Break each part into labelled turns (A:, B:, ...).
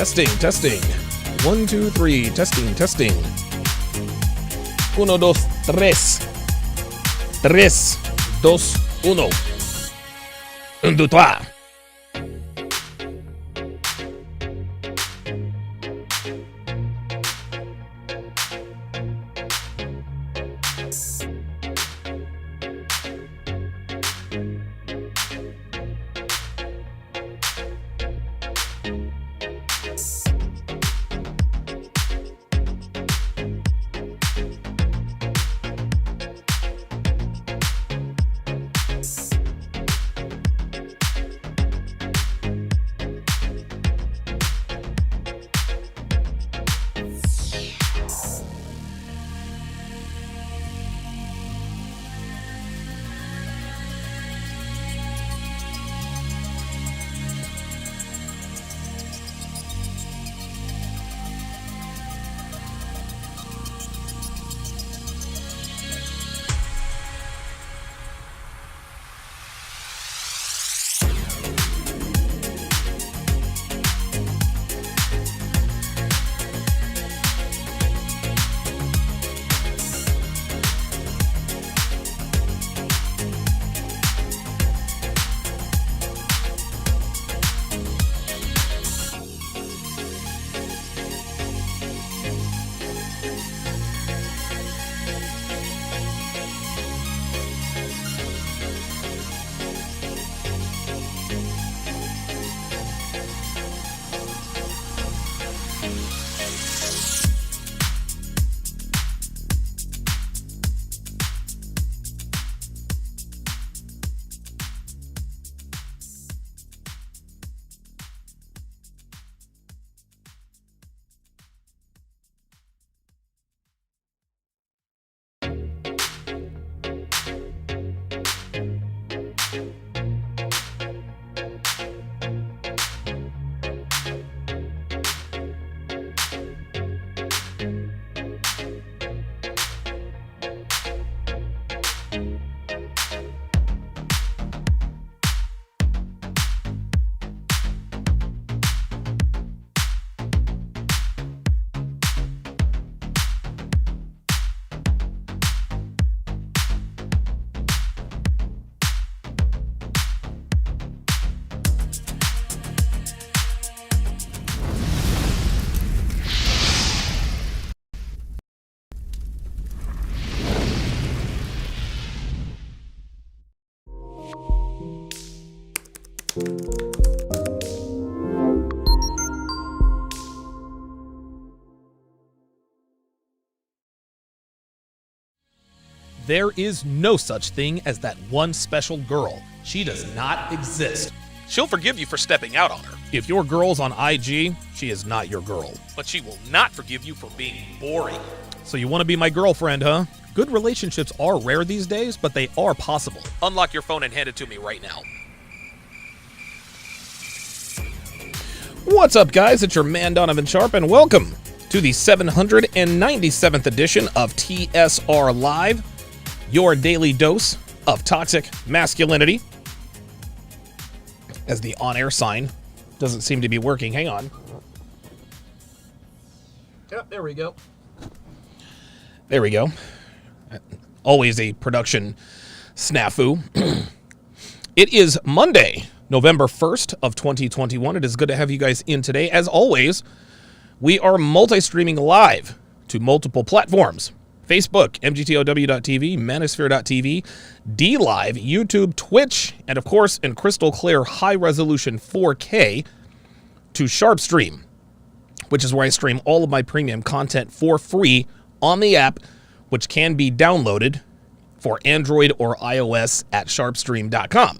A: Testing. 1, 2, 3. Testing. 1, 2, 3. 3, 2, 1. 1, 2, 3. There is no such thing as that one special girl. She does not exist.
B: She'll forgive you for stepping out on her.
A: If your girl's on IG, she is not your girl.
B: But she will not forgive you for being boring.
A: So you want to be my girlfriend, huh? Good relationships are rare these days, but they are possible.
B: Unlock your phone and hand it to me right now.
A: What's up, guys? It's your man, Donovan Sharp, and welcome to the 797th edition of TSR Live, your daily dose of toxic masculinity. As the on-air sign doesn't seem to be working. Hang on. Yep, there we go. There we go. Always a production snafu. It is Monday, November 1st of 2021. It is good to have you guys in today. As always, we are multi-streaming live to multiple platforms. Facebook, mgtow.tv, manosphere.tv, DLive, YouTube, Twitch, and of course, in crystal clear high-resolution 4K to SharpStream, which is where I stream all of my premium content for free on the app, which can be downloaded for Android or iOS at sharpstream.com.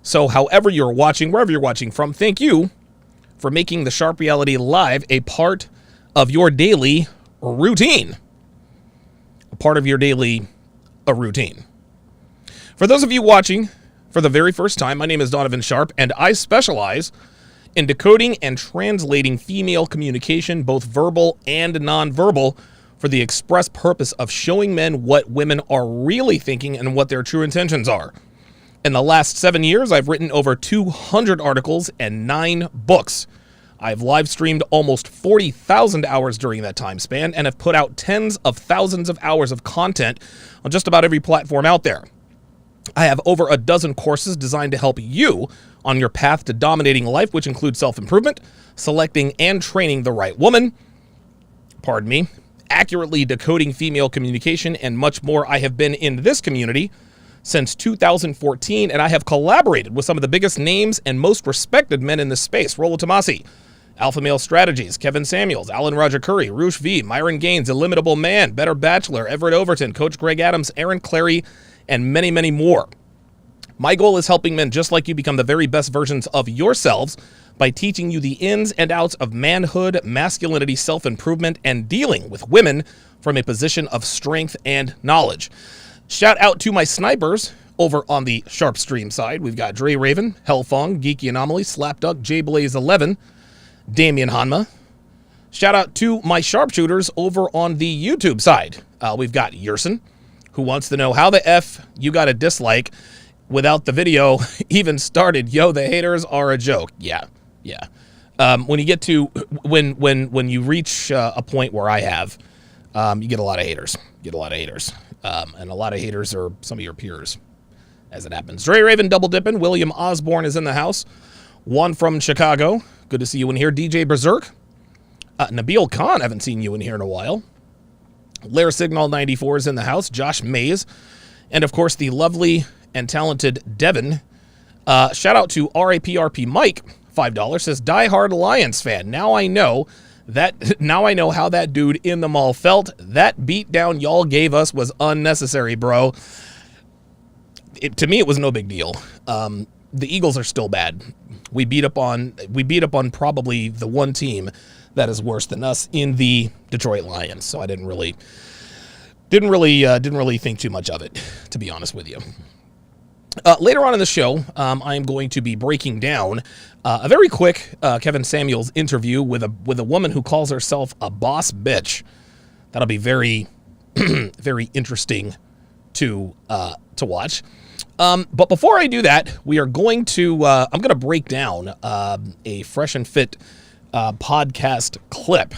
A: So however you're watching, wherever you're watching from, thank you for making the Sharp Reality Live a part of your daily routine. A part of your daily routine. For those of you watching for the very first time, my name is Donovan Sharp, and I specialize in decoding and translating female communication, both verbal and nonverbal, for the express purpose of showing men what women are really thinking and what their true intentions are. In the last 7 years, I've written over 200 articles and 9 books I've live streamed almost 40,000 hours during that time span and have put out tens of thousands of hours of content on just about every platform out there. I have over a dozen courses designed to help you on your path to dominating life, which include self-improvement, selecting and training the right woman, accurately decoding female communication, and much more. I have been in this community since 2014, and I have collaborated with some of the biggest names and most respected men in this space. Rollo Tomasi, Alpha Male Strategies, Kevin Samuels, Alan Roger Curry, Roosh V, Myron Gaines, Illimitable Man, Better Bachelor, Everett Overton, Coach Greg Adams, Aaron Clary, and many, many more. My goal is helping men just like you become the very best versions of yourselves by teaching you the ins and outs of manhood, masculinity, self-improvement, and dealing with women from a position of strength and knowledge. Shout out to my snipers over on the Sharp Stream side. We've got Dre Raven, Hellfong, Geeky Anomaly, Slapduck, JBlaze11, Damian Hanma. Shout out to my sharpshooters over on the YouTube side. We've got Yerson, who wants to know how the F you got a dislike without the video even started. Yo, the haters are a joke. Yeah. When you get to when you reach a point where I have, you get a lot of haters. And a lot of haters are some of your peers, as it happens. Dre Raven double dipping. William Osborne is in the house. One from Chicago. Good to see you in here. DJ Berserk. Nabil Khan, haven't seen you in here in a while. Lair Signal 94 is in the house. Josh Mays. And, of course, the lovely and talented Devin. Shout out to RAPRP Mike, $5, says, diehard Lions fan. Now I know how that dude in the mall felt. That beatdown y'all gave us was unnecessary, bro. To me, it was no big deal. The Eagles are still bad. We beat up on probably the one team that is worse than us in the Detroit Lions. So I didn't really think too much of it, to be honest with you. Later on in the show, I am going to be breaking down a very quick Kevin Samuels interview with a woman who calls herself a boss bitch. That'll be very, very interesting to watch. But before I do that, we are going to I'm going to break down a Fresh and Fit podcast clip.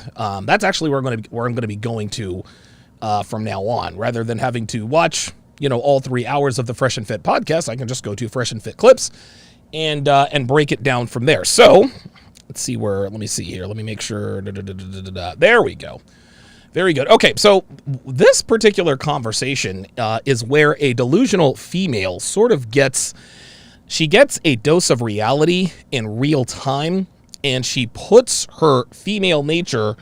A: That's actually where I'm going to be going to from now on, rather than having to watch all 3 hours of the Fresh and Fit podcast. I can just go to Fresh and Fit clips and break it down from there. So let me see here. Let me make sure. There we go. Very good. Okay, so this particular conversation is where a delusional female sort of gets a dose of reality in real time, and she puts her female nature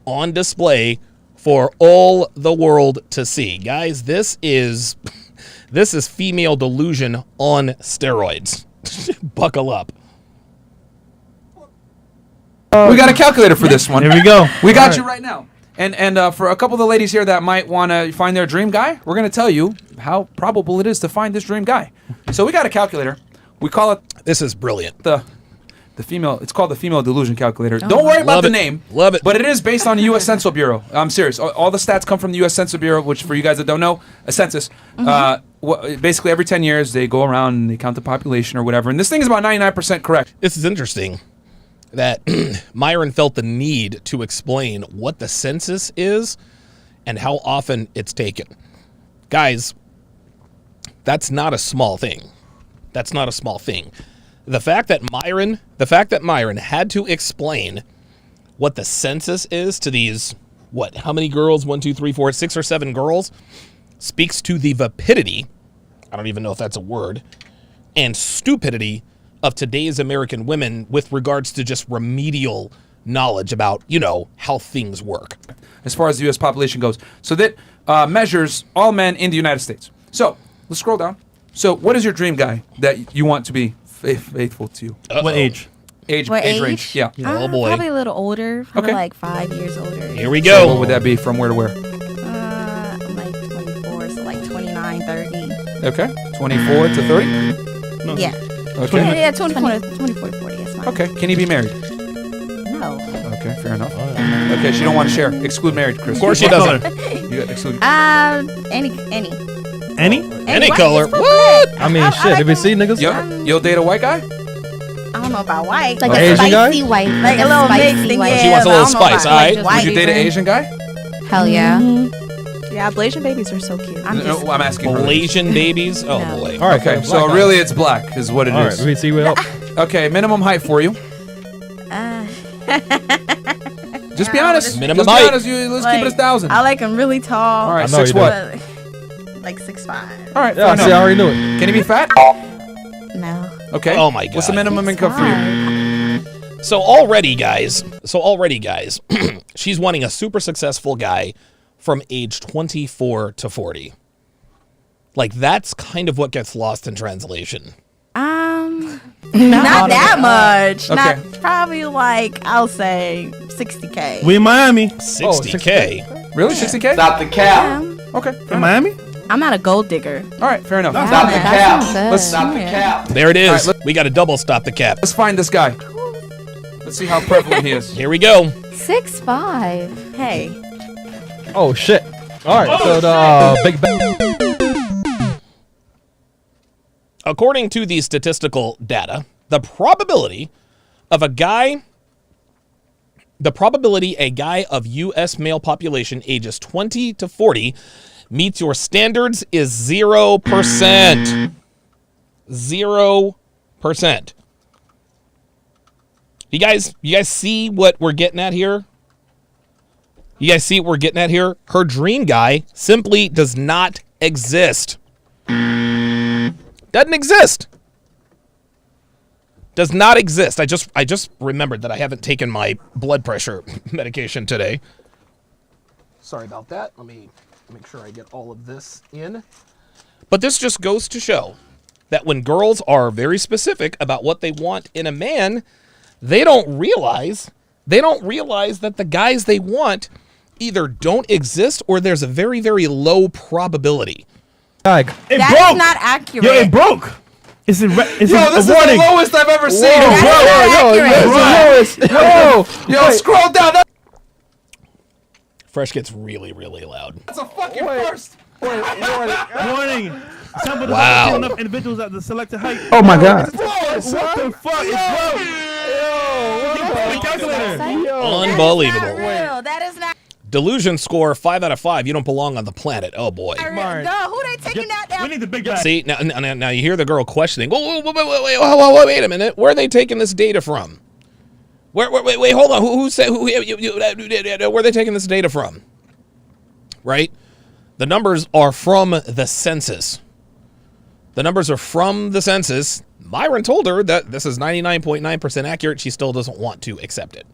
A: on display for all the world to see. Guys, this is female delusion on steroids. Buckle up.
C: We got a calculator for this one.
D: Here we go.
C: We got you right now. And for a couple of the ladies here that might want to find their dream guy, we're going to tell you how probable it is to find this dream guy. So we got a calculator. We call it...
A: This is brilliant.
C: The female... It's called the Female Delusion Calculator. Don't worry about the name.
A: Love it.
C: But it is based on the U.S. Census Bureau. I'm serious. All the stats come from the U.S. Census Bureau, which for you guys that don't know, a census. Basically, every 10 years, they go around and they count the population or whatever. And this thing is about 99% correct.
A: This is interesting that Myron felt the need to explain what the census is and how often it's taken. Guys, that's not a small thing. That's not a small thing. The fact that Myron had to explain what the census is to these, how many girls? 1, 2, 3, 4, 6 or 7 girls, speaks to the vapidity, I don't even know if that's a word, and stupidity of today's American women with regards to just remedial knowledge about, how things work.
C: As far as the U.S. population goes. So that measures all men in the United States. So let's scroll down. So what is your dream guy that you want to be faithful to you?
D: What age?
C: Age range. Yeah.
A: Oh boy.
E: Probably a little older,
C: Okay.
E: like 5 years older.
A: Here we
C: So
A: go.
C: what would that be from where to where?
E: I'm like 24, so like 29, 30.
C: Okay. 24 to 30?
E: Yeah.
C: Okay.
E: Yeah, 24 to 40 is fine.
C: Okay. Can he be married?
E: No.
C: Okay, fair enough. Okay, she don't want to share. Exclude married, Chris.
A: Of course she doesn't.
C: You got exclude.
E: Any.
A: Any
E: Why?
A: color.
E: It's for
A: What?
E: fun.
D: I mean, shit. Have you seen niggas?
C: You'll date a white guy?
E: don't know about white.
D: Like
C: Okay.
D: a
F: Asian guy?
D: spicy white.
E: Like a little mixed thing.
D: white.
E: Yeah,
A: She wants a
E: but I
A: little
E: don't know
A: spice,
E: about,
A: alright.
E: like,
C: Would you date an
E: Asian.
C: Asian guy?
D: Hell yeah.
G: Yeah, Malaysian babies are so cute.
C: No, I'm asking. for
A: Malaysian babies. Oh
E: No.
A: boy.
F: All right.
C: Okay,
F: black
C: so
F: guy.
C: really it's black is what it
F: All right.
C: is.
F: Let me see what else.
C: Okay, minimum height for you. Just be honest.
A: Minimum
C: Just
A: height.
C: be honest. Let's keep it a 1,000.
E: I like him really tall.
C: All right,
F: I know
C: 6
F: you
C: what?
E: Like 6'5".
C: All right,
F: Yeah,
C: fair
F: see, I
C: enough.
F: already knew it.
C: Can he be fat?
E: No.
C: Okay.
A: Oh my
C: What's the
A: God.
C: minimum income for you?
A: So already, guys, she's wanting a super successful guy from age 24 to 40. Like, that's kind of what gets lost in translation.
E: Not that much.
C: Okay.
E: Not probably like I'll say 60K.
H: We in Miami.
A: 60K.
C: Really? 60K?
I: Stop the cap.
C: Okay. fair
H: In
C: enough.
H: Miami?
E: I'm not a gold digger.
C: All right, fair enough.
I: Stop the
D: That
I: cap.
D: sounds good.
C: Let's-
I: Stop the cap.
A: There it is.
C: All right, let-
A: We got to double stop the cap.
C: Let's find this guy. Let's see how prevalent he is.
A: Here we go.
D: 6'5".
E: Hey.
F: Oh shit. All right. So the big bang.
A: According to the statistical data, the probability a guy of U.S. male population ages 20 to 40 meets your standards is 0%. 0%. You guys see what we're getting at here? You guys see what we're getting at here? Her dream guy simply does not exist. Doesn't exist. Does not exist. I just remembered that I haven't taken my blood pressure medication today. Sorry about that. Let me make sure I get all of this in. But this just goes to show that when girls are very specific about what they want in a man, they don't realize that the guys they want either don't exist or there's a very, very low probability.
F: Bag.
H: It
E: That
H: broke.
E: is not accurate.
H: Yo, it broke. It's
C: Yo,
H: a
C: this is the
H: warning.
C: lowest I've ever seen.
E: That's not accurate.
C: Yo, scroll down.
A: Fresh gets really, really loud.
C: That's a fucking first.
H: Warning. Sample does
A: Wow.
H: not contain enough individuals at the selected height.
F: Oh my god.
H: What the fuck? It's broke. Yo, calculator.
A: Unbelievable.
E: That is not real. That is not
A: Delusion score 5 out of 5. You don't belong on the planet. Oh boy.
E: real. No, who they taking that
H: We
E: down?
H: need the big bag.
A: See, now you hear the girl questioning. Wait a minute. Where are they taking this data from? Wait, hold on. Who said? Where are they taking this data from? Right? The numbers are from the census. The numbers are from the census. Myron told her that this is 99.9% accurate. She still doesn't want to accept it.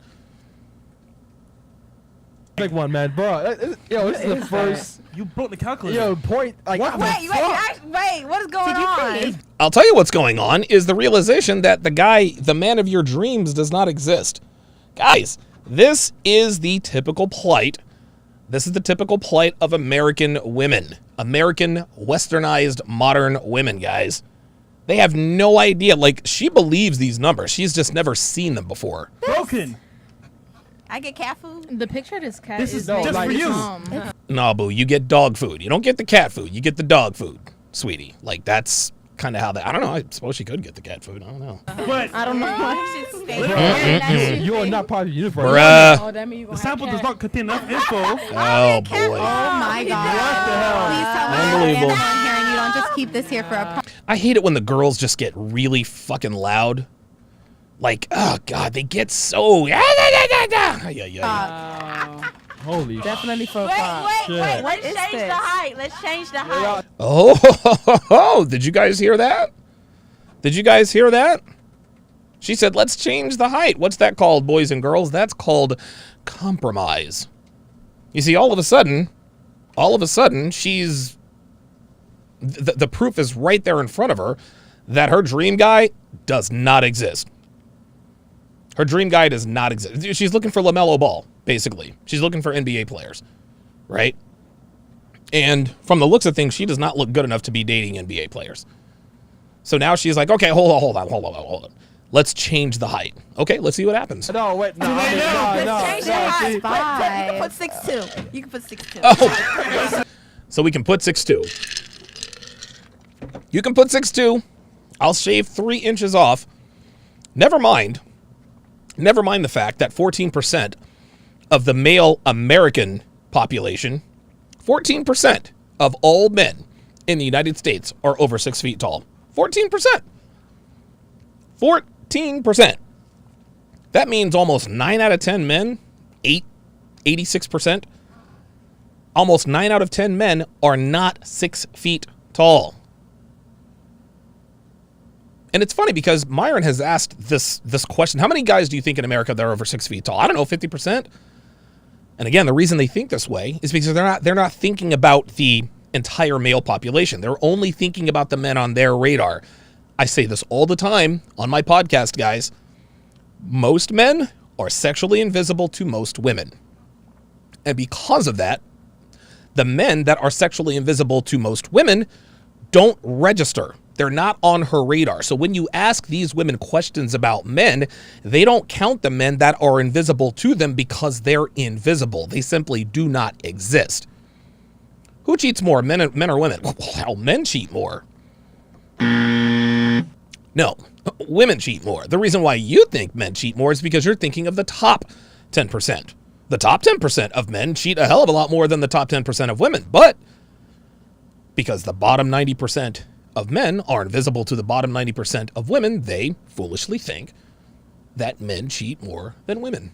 F: Big one, man, bro. Yo, this is the first.
H: You broke the calculator.
F: Yo, point. Like,
H: What?
E: Wait, what is going on?
A: I'll tell you what's going on is the realization that the man of your dreams does not exist. Guys, this is the typical plight. This is the typical plight of American women. American westernized modern women, guys. They have no idea. Like, she believes these numbers. She's just never seen them before.
H: Broken.
E: I get cat food.
G: The picture of this cat
H: This is
G: is
H: just
F: like,
H: for you.
A: No, boo, you get dog food. You don't get the cat food. You get the dog food, sweetie. Like, that's kind of how I don't know. I suppose she could get the cat food. I don't know.
H: But
G: I don't know.
F: you are not part of the universe.
A: Bruh.
G: Oh, that mean you
H: the
G: gonna
H: sample
G: have
H: does not contain enough info.
A: Oh, boy.
D: Oh my god. Please tell me
A: Unbelievable.
D: you're on here and you don't just keep this here for a
A: I hate it when the girls just get really fucking loud. Like, oh, God, they get so...
F: Holy
G: Definitely for a
E: Wait,
G: pop.
F: shit.
E: Let's
G: is
E: change
G: this?
E: the height. Let's change the height.
A: Oh, did you guys hear that? Did you guys hear that? She said, let's change the height. What's that called, boys and girls? That's called compromise. You see, all of a sudden, she's... The proof is right there in front of her that her dream guy does not exist. Her dream guy does not exist. She's looking for LaMelo Ball, basically. She's looking for NBA players, right? And from the looks of things, she does not look good enough to be dating NBA players. So now she's like, okay, hold on. Let's change the height. Okay, let's see what happens.
F: No, wait, no,
E: Let's change the height.
D: see.
E: You can put 6'2". You can put 6'2".
A: Oh. So we can put 6'2". You can put 6'2". I'll shave 3 inches off. Never mind the fact that 14% of the male American population, 14% of all men in the United States are over 6 feet tall. 14%. 14%. That means almost 9 out of 10 men, 86%, almost 9 out of 10 men are not 6 feet tall. And it's funny because Myron has asked this question. How many guys do you think in America that are over 6 feet tall? I don't know, 50%? And again, the reason they think this way is because they're not thinking about the entire male population. They're only thinking about the men on their radar. I say this all the time on my podcast, guys. Most men are sexually invisible to most women. And because of that, the men that are sexually invisible to most women don't register. They're not on her radar. So when you ask these women questions about men, they don't count the men that are invisible to them because they're invisible. They simply do not exist. Who cheats more, men or women? Well, men cheat more. No, women cheat more. The reason why you think men cheat more is because you're thinking of the top 10%. The top 10% of men cheat a hell of a lot more than the top 10% of women. But because the bottom 90% of men are invisible to the bottom 90% of women, they foolishly think that men cheat more than women.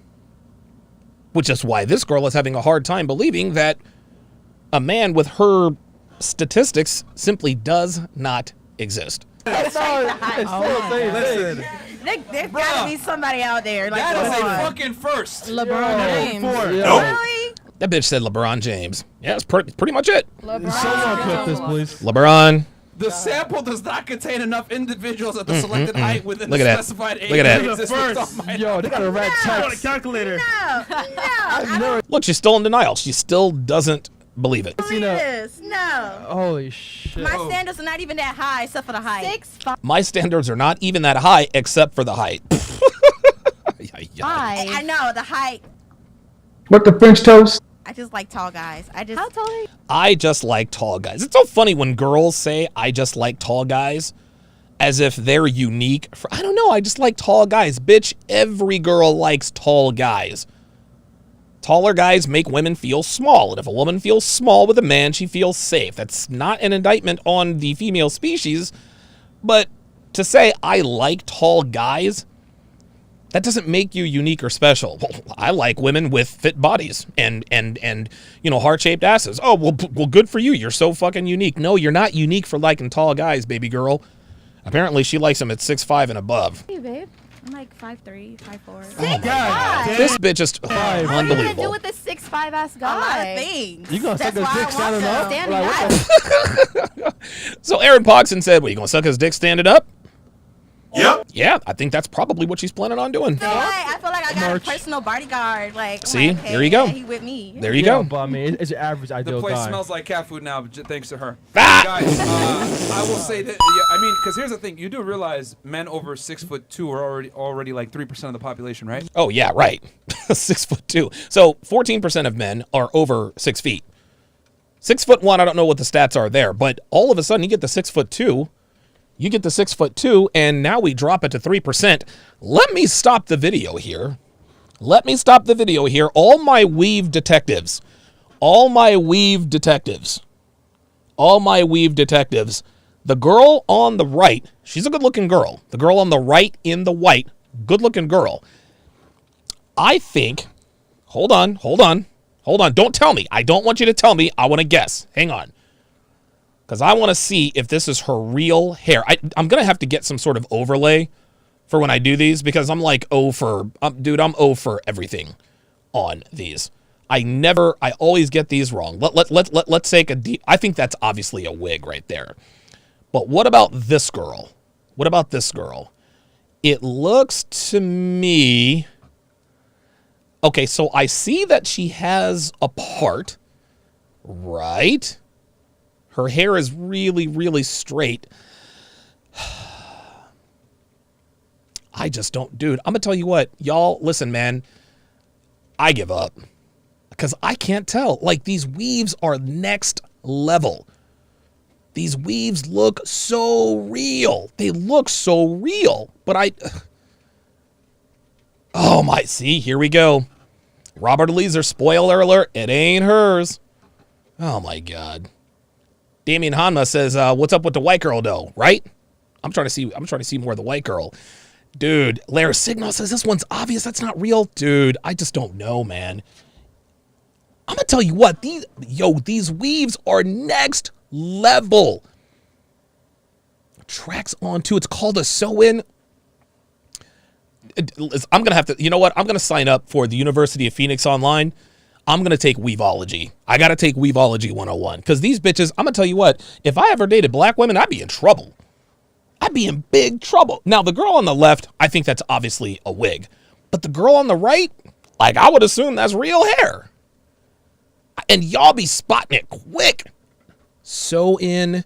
A: Which is why this girl is having a hard time believing that a man with her statistics simply does not exist.
H: Listen,
E: There's gotta be somebody out there. Like,
C: That is a
E: come on.
C: fucking first.
G: LeBron James.
E: Really?
A: That bitch said LeBron James. Yeah, that's pretty much it.
H: Someone clip this, please.
A: LeBron.
C: The sample does not contain enough individuals at the selected height within
A: Look
C: the
A: at that.
C: specified age.
A: Look at that.
C: that exists
H: First.
C: on my-
H: Yo, they got a red text.
G: calculator.
A: Look, she's still in denial. She still doesn't believe it.
E: No.
F: Holy shit.
E: My standards are not even that high except for the height. 6'5".
A: My standards are not even that high except for the height.
E: I know the height.
I: What the French toast?
E: I just like tall guys.
D: How tall are you?
A: I just like tall guys. It's so funny when girls say, I just like tall guys, as if they're unique. I don't know, I just like tall guys. Bitch, every girl likes tall guys. Taller guys make women feel small. And if a woman feels small with a man, she feels safe. That's not an indictment on the female species. But to say I like tall guys, that doesn't make you unique or special. Well, I like women with fit bodies and heart-shaped asses. Oh, well, good for you. You're so fucking unique. No, you're not unique for liking tall guys, baby girl. Apparently, she likes them at 6'5" and above.
D: Hey, babe.
E: I'm like 5'3", 5'4".
D: 6'5".
A: This bitch is
D: What are you gonna do
A: unbelievable.
D: with this 6'5" ass
E: A
D: guy?
E: lot of things.
H: You gonna suck
E: That's
H: his
E: why
H: dick
E: I want
H: standing up?
E: them.
D: Standing
H: Like,
D: up.
A: So Aaron Pogson said, what, you going to suck his dick standing up?
I: Yep.
A: Yeah, I think that's probably what she's planning on doing.
E: I feel like I got
H: March.
E: a personal bodyguard. Like,
A: See?
E: like, hey,
A: There you go.
E: yeah, he with me.
A: There you
F: Yeah,
A: go.
F: but I mean, it's your average
C: The
F: ideal
C: place
F: guy.
C: smells like cat food now, thanks to her.
A: Ah!
C: Guys, I will say that. Yeah, I mean, because here's the thing: you do realize men over 6'2" are already like 3% of the population, right?
A: Oh, yeah, right. 6'2". So 14% of men are over 6 feet. 6'1", I don't know what the stats are there, but all of a sudden you get the 6'2". You get the 6'2", and now we drop it to 3%. Let me stop the video here. All my weave detectives. The girl on the right, she's a good-looking girl. The girl on the right in the white, good-looking girl. I think, hold on. Don't tell me. I don't want you to tell me. I want to guess. Hang on. Because I want to see if this is her real hair. I'm going to have to get some sort of overlay for when I do these, because I'm like I'm 0 for everything on these. I always get these wrong. Let's take a deep, I think that's obviously a wig right there. But what about this girl? It looks to me, okay, so I see that she has a part, right? Her hair is really, really straight. I just don't, dude, I'm going to tell you what, y'all, listen, man, I give up. Because I can't tell. Like, these weaves are next level. These weaves look so real. They look so real. But Oh my, see, here we go. Robert Eliezer, spoiler alert, it ain't hers. Oh my God. Damian Hanma says, what's up with the white girl though, right? I'm trying to see more of the white girl. Dude, Lara Signal says this one's obvious, that's not real. Dude, I just don't know, man. I'm gonna tell you what, these weaves are next level. Tracks onto, it's called a sew-in. I'm gonna have to, you know what? I'm gonna sign up for the University of Phoenix online. I'm gonna take Weaveology. I gotta take Weaveology 101 because these bitches. I'm gonna tell you what. If I ever dated black women, I'd be in trouble. I'd be in big trouble. Now the girl on the left, I think that's obviously a wig, but the girl on the right, like I would assume that's real hair. And y'all be spotting it quick. Sew in.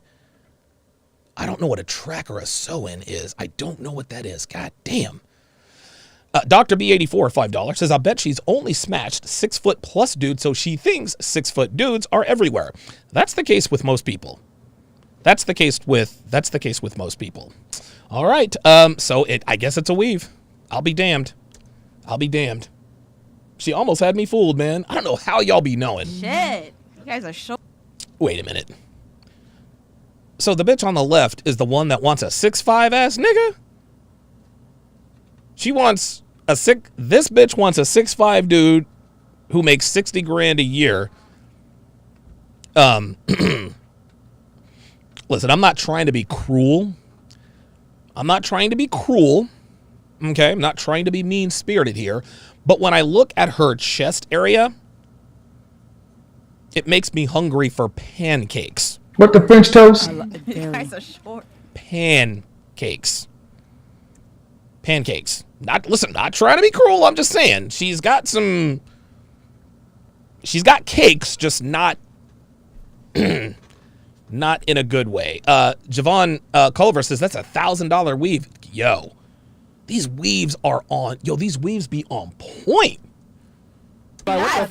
A: I don't know what a track or a sew in is. I don't know what that is. God damn. Dr. B84, $5, says, I bet she's only smashed 6-foot plus dudes, so she thinks 6-foot dudes are everywhere. That's the case with most people. That's the case with most people. All right. So I guess it's a weave. I'll be damned. She almost had me fooled, man. I don't know how y'all be knowing.
E: Shit. You guys are so.
A: Wait a minute. So the bitch on the left is the one that wants a 6'5" ass nigga? This bitch wants a 6'5" dude who makes 60 grand a year. Listen, I'm not trying to be cruel. Okay, I'm not trying to be mean-spirited here. But when I look at her chest area, it makes me hungry for pancakes.
I: What the French toast?
E: You guys are short.
A: Pancakes. Not trying to be cruel. I'm just saying she's got cakes, just not not in a good way. Javon Culver says that's $1,000 weave. These weaves be on point.
E: I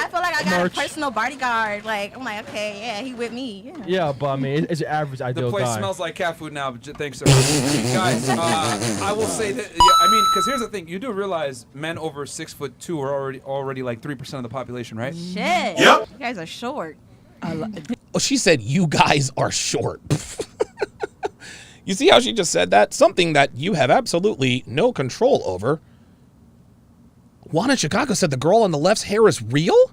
E: feel like I got a personal bodyguard. Like, I'm like, okay, yeah, he with me.
F: Yeah, but I mean, it's your average ideal
C: The place
F: guy.
C: smells like cat food now. Thanks, sir. Guys, I will say that. Yeah, I mean, because here's the thing: you do realize men over 6'2" are already like 3% of the population, right?
E: Shit.
I: Yep.
E: You guys are short.
A: Oh, she said you guys are short. You see how she just said that? Something that you have absolutely no control over. Juan in Chicago said the girl on the left's hair is real?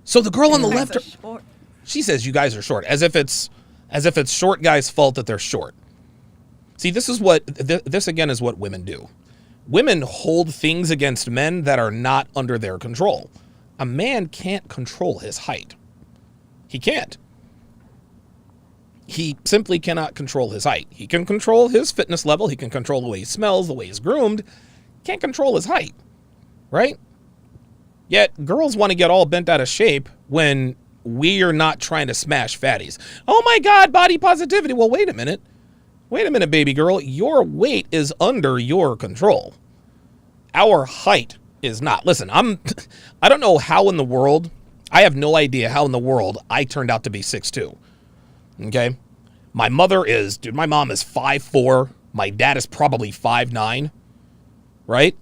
A: So the girl on the left, she says you guys are short, as if it's short guys' fault that they're short. See, this again is what women do. Women hold things against men that are not under their control. A man can't control his height. He can't. He simply cannot control his height. He can control his fitness level. He can control the way he smells, the way he's groomed. Can't control his height, right? Yet girls want to get all bent out of shape when we are not trying to smash fatties. Oh my God, body positivity. Well, wait a minute. Wait a minute, baby girl. Your weight is under your control. Our height is not. Listen, I don't know how in the world, I have no idea how in the world I turned out to be 6'2". Okay? My mom is 5'4". My dad is probably 5'9", right?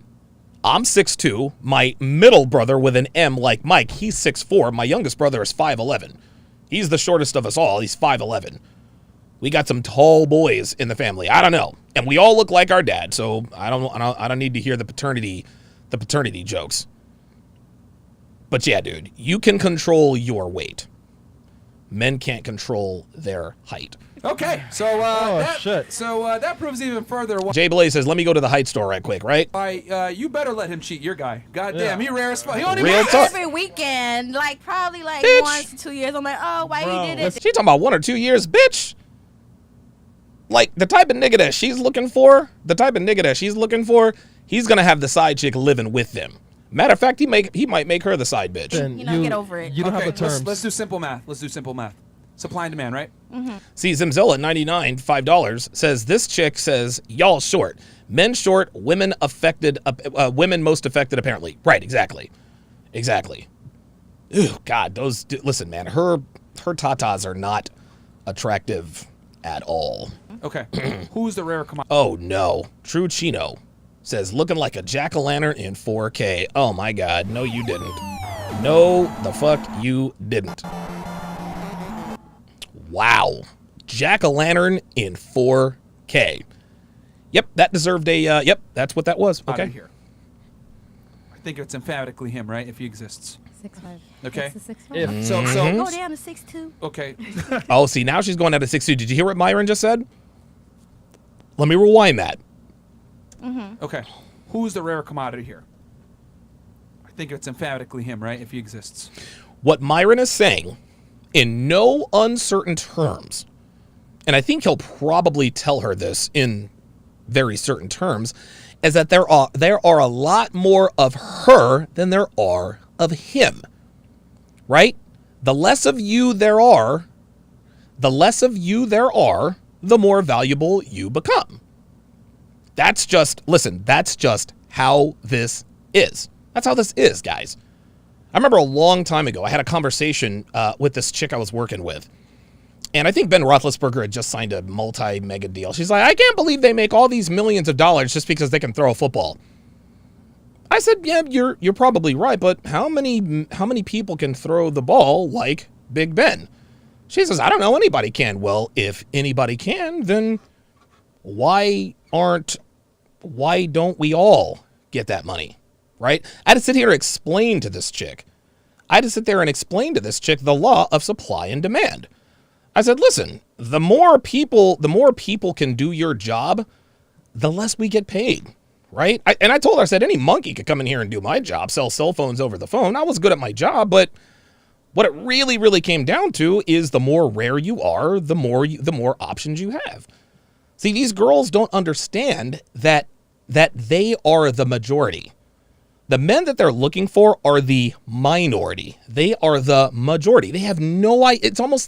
A: I'm 6'2". My middle brother with an M like Mike, he's 6'4". My youngest brother is 5'11". He's the shortest of us all. He's 5'11". We got some tall boys in the family. I don't know. And we all look like our dad, so I don't need to hear the paternity jokes. But yeah, dude, you can control your weight. Men can't control their height.
C: Okay, so that proves even further why.
A: Jay Blaze says, "Let me go to the height store right quick." Right?
C: You better let him cheat your guy. God damn, he rare as fuck. He only
A: Real talk.
E: Every weekend, like probably like
A: Bitch.
E: 1 to 2 years. I'm like, oh, why you did it?
A: She talking about 1 or 2 years, bitch. Like the type of nigga that she's looking for, he's gonna have the side chick living with them. Matter of fact, he might make her the side bitch.
F: Then
E: Get over it.
F: You don't have the terms.
C: Let's do simple math. Supply and demand, right?
E: Mm-hmm.
A: See, Zimzilla 99, $5 says this chick says y'all short, men short, women affected, women most affected apparently. Right? Exactly. Ooh, God, listen, man, her tatas are not attractive at all.
C: Okay. Who's the rare commodity?
A: Oh no, True Chino says looking like a jack-o'-lantern in 4K. Oh my God, no you didn't. No, the fuck you didn't. Wow, jack-o'-lantern in 4K. Yep, that deserved a. Yep, that's what that was.
C: Outta
A: Okay.
C: here. I think it's emphatically him, right? If he exists.
E: 6'5".
C: Okay.
E: That's a 6'5".
F: If
C: So
E: Go down to 6'2".
C: okay.
A: Oh, see, now she's going down to 6'2". Did you hear what Myron just said? Let me rewind that.
C: Okay. Who's the rare commodity here? I think it's emphatically him, right? If he exists.
A: What Myron is saying, in no uncertain terms, and I think he'll probably tell her this in very certain terms, is that there are a lot more of her than there are of him. Right? The less of you there are, the more valuable you become. That's just how this is. That's how this is, guys. I remember a long time ago, I had a conversation with this chick I was working with. And I think Ben Roethlisberger had just signed a multi-mega deal. She's like, I can't believe they make all these millions of dollars just because they can throw a football. I said, yeah, you're probably right, but how many people can throw the ball like Big Ben? She says, I don't know, anybody can. Well, if anybody can, then why don't we all get that money, right? I had to sit here and explain to this chick. The law of supply and demand. I said, listen, the more people can do your job, the less we get paid, right? I told her, I said, any monkey could come in here and do my job, sell cell phones over the phone. I was good at my job, but what it really, really came down to is the more rare you are, the more options you have. See, these girls don't understand that they are the majority. The men that they're looking for are the minority. They are the majority. They have no idea. It's almost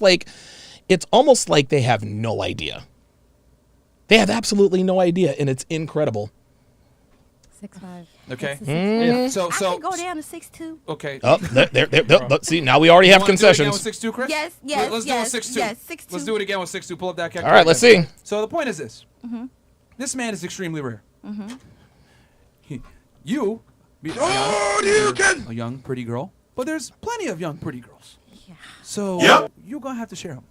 A: like they have no idea. They have absolutely no idea, and it's incredible.
E: 6'5".
C: Okay.
E: So
C: So
E: I can go down to 6'2".
C: okay.
A: Oh, there. See, now we already have
C: You wanna do it again
A: concessions.
C: with 6'2", Chris?
E: Yes,
C: Let's
E: yes,
C: do it with 6'2".
E: yes, 6'2".
C: Let's do it again with 6'2". Pull up that calculator.
A: All right, let's see.
C: So the point is this. This man is extremely rare. You be a young, pretty girl, but there's plenty of young, pretty girls.
E: Yeah.
C: So you're going to have to share them.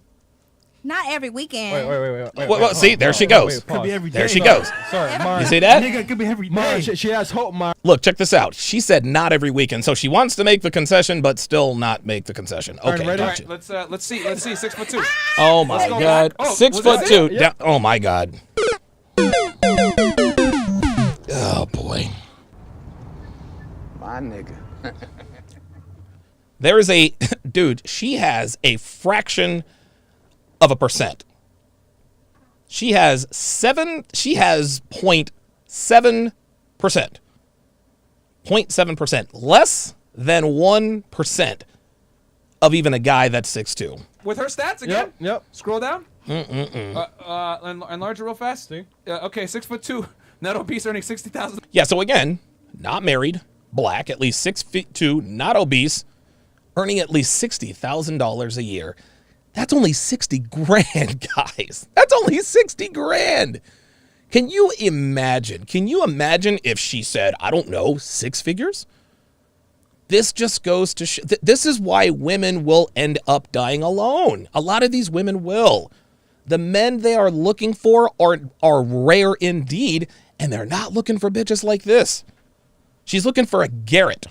E: Not every weekend.
F: Wait.
A: Well, see, there she goes.
F: Could be every
A: There
F: day.
A: she goes.
F: Sorry, Mara.
A: You see that?
H: Nigga, it could be every
F: Mara,
H: day.
F: she has hope, Mara.
A: Look, check this out. She said not every weekend, so she wants to make the concession, but still not make the concession. Okay,
F: ready?
C: All
A: gotcha.
C: right, let's see. 6'2".
A: Oh my
C: go
A: God,
C: back. Oh,
A: 6'2".
F: it?
A: Down, oh my God. Oh boy.
J: My nigga.
A: There is a dude. She has a fraction of a percent. She has 0.7%. 0.7%. Less than 1% of even a guy that's 6'2".
C: With her stats again?
F: Yep.
C: Scroll down. Enlarge it real fast.
F: See?
C: Okay, 6'2", not obese, earning 60,000.
A: Yeah, so again, not married, black, at least 6'2", not obese, earning at least $60,000 a year. That's only 60 grand, guys. That's only 60 grand. Can you imagine? If she said, I don't know, 6 figures? This just goes to this is why women will end up dying alone. A lot of these women will. The men they are looking for are rare indeed, and they're not looking for bitches like this. She's looking for a Garrett,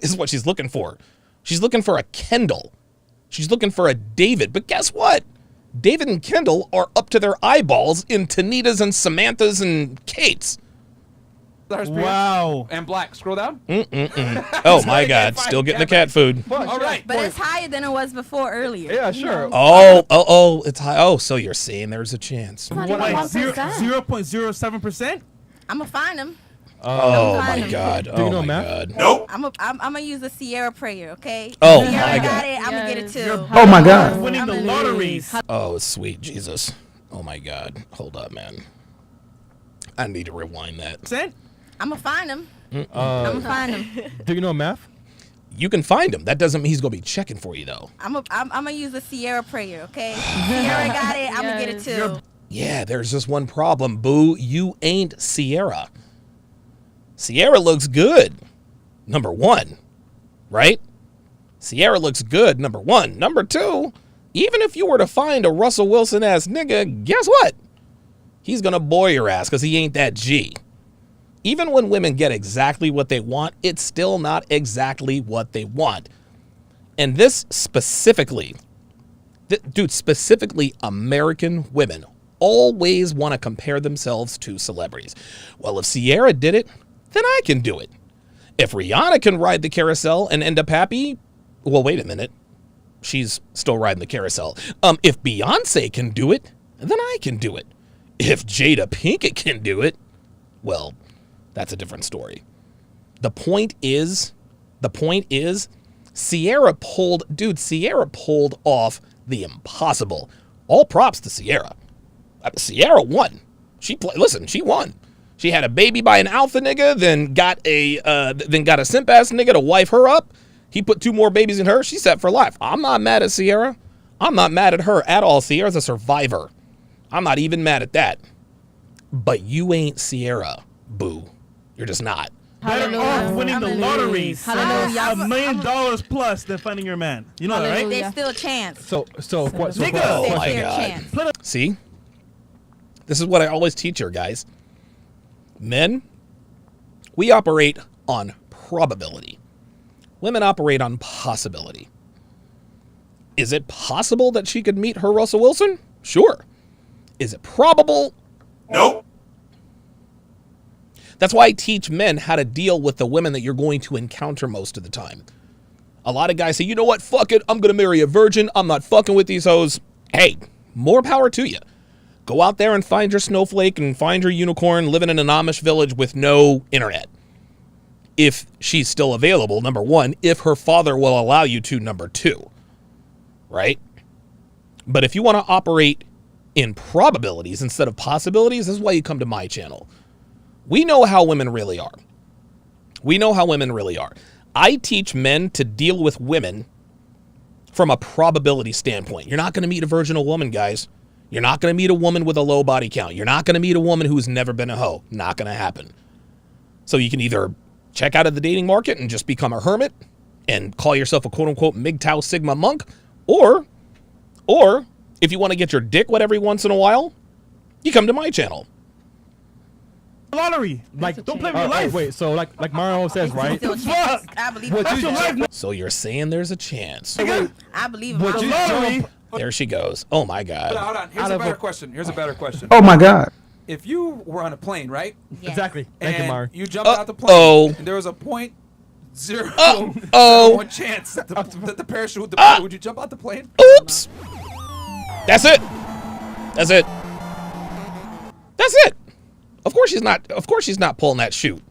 A: is what she's looking for. She's looking for a Kendall. She's looking for a David. But guess what? David and Kendall are up to their eyeballs in Tanitas and Samanthas and Kates.
H: Wow.
C: And black. Scroll down.
A: Oh my God, still getting the cat food.
C: All right.
E: But it's higher than it was before earlier.
F: Yeah, sure.
A: Oh, it's high. Oh, so you're saying there's a chance.
E: Not even
H: Wait,
E: 1%.
H: 0.07%?
E: I'm going to find him.
A: Oh
E: Don't
A: my
E: find him.
A: God.
F: you
A: Oh
F: know
A: my
F: math?
A: God.
I: Nope.
E: I'm going to use the Sierra prayer, okay?
A: Oh,
E: Sierra
A: my
E: got
A: God.
E: it. I'm going to get it too.
I: Oh my God.
H: Winning the lotteries.
A: Oh, sweet Jesus. Oh my God. Hold up, man. I need to rewind that.
H: Percent?
E: I'm going to find him. I'm going to find him.
F: Do you know math?
A: You can find him. That doesn't mean he's going to be checking for you, though.
E: I'm going to use the Sierra prayer, okay? Sierra got it. I'm going to get it too.
A: Yeah, there's just one problem, boo. You ain't Sierra. Sierra looks good, number one, right? Sierra looks good, number one. Number two, even if you were to find a Russell Wilson-ass nigga, guess what? He's going to bore your ass because he ain't that G. Even when women get exactly what they want, it's still not exactly what they want. And this specifically, dude, specifically American women always want to compare themselves to celebrities. Well, if Sierra did it, then I can do it. If Rihanna can ride the carousel and end up happy, well, wait a minute. She's still riding the carousel. If Beyonce can do it, then I can do it. If Jada Pinkett can do it, well, that's a different story. The point is, Sierra pulled off the impossible. All props to Sierra. Sierra won. She won. She had a baby by an alpha nigga, then got a simp ass nigga to wife her up. He put 2 more babies in her. She's set for life. I'm not mad at Sierra. I'm not mad at her at all. Sierra's a survivor. I'm not even mad at that. But you ain't Sierra, boo. You're just not.
H: Better off winning the lottery $1 million plus than finding your man. You know that, right?
E: There's still a chance.
F: So what?
H: Nigga.
A: Oh my God. See? This is what I always teach her, guys. Men, we operate on probability. Women operate on possibility. Is it possible that she could meet her Russell Wilson? Sure. Is it probable?
I: Nope.
A: That's why I teach men how to deal with the women that you're going to encounter most of the time. A lot of guys say, you know what, fuck it, I'm going to marry a virgin. I'm not fucking with these hoes. Hey, more power to you. Go out there and find your snowflake and find your unicorn living in an Amish village with no internet. If she's still available, number one. If her father will allow you to, number two. Right? But if you want to operate in probabilities instead of possibilities, this is why you come to my channel. We know how women really are. We know how women really are. I teach men to deal with women from a probability standpoint. You're not going to meet a virginal woman, guys. You're not going to meet a woman with a low body count. You're not going to meet a woman who's never been a hoe. Not going to happen. So you can either check out of the dating market and just become a hermit and call yourself a quote-unquote MGTOW Sigma monk, or if you want to get your dick wet every once in a while, you come to my channel.
H: Lottery. Like, don't play with your life.
F: Wait, so like Mario says, right?
E: Still a chance. I believe
H: That's
E: in
H: your
E: my
H: life.
A: So you're saying there's a chance.
E: I believe in my
H: The lottery.
A: There she goes. Oh my God.
C: Hold on. Here's a better question.
I: Oh my God.
C: If you were on a plane, right?
E: Yes.
F: Exactly. Thank you, Mario.
C: You jumped out the plane, and there was a 0.01 chance that the parachute would deploy. Would you jump out the plane?
A: Oops. That's it. That's it. That's it. Of course she's not pulling that chute.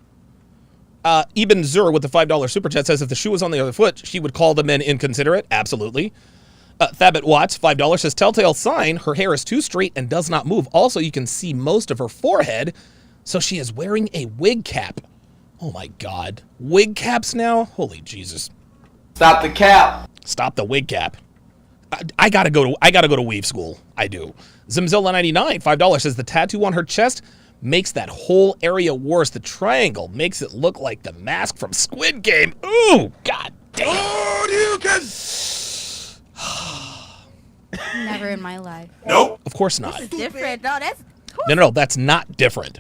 A: Eben Zur with the $5 super chat says if the shoe was on the other foot, she would call the men inconsiderate. Absolutely. Thabit Watts, $5 says telltale sign, her hair is too straight and does not move. Also, you can see most of her forehead, so she is wearing a wig cap. Oh my God. Wig caps now? Holy Jesus.
J: Stop the cap.
A: Stop the wig cap. I gotta go to weave school. I do. Zimzilla99, $5 says the tattoo on her chest makes that whole area worse. The triangle makes it look like the mask from Squid Game. Ooh, God damn.
I: Oh, you can.
E: Never in my life.
I: Nope.
A: Of course not.
E: It's different. No, that's
A: No, that's not different.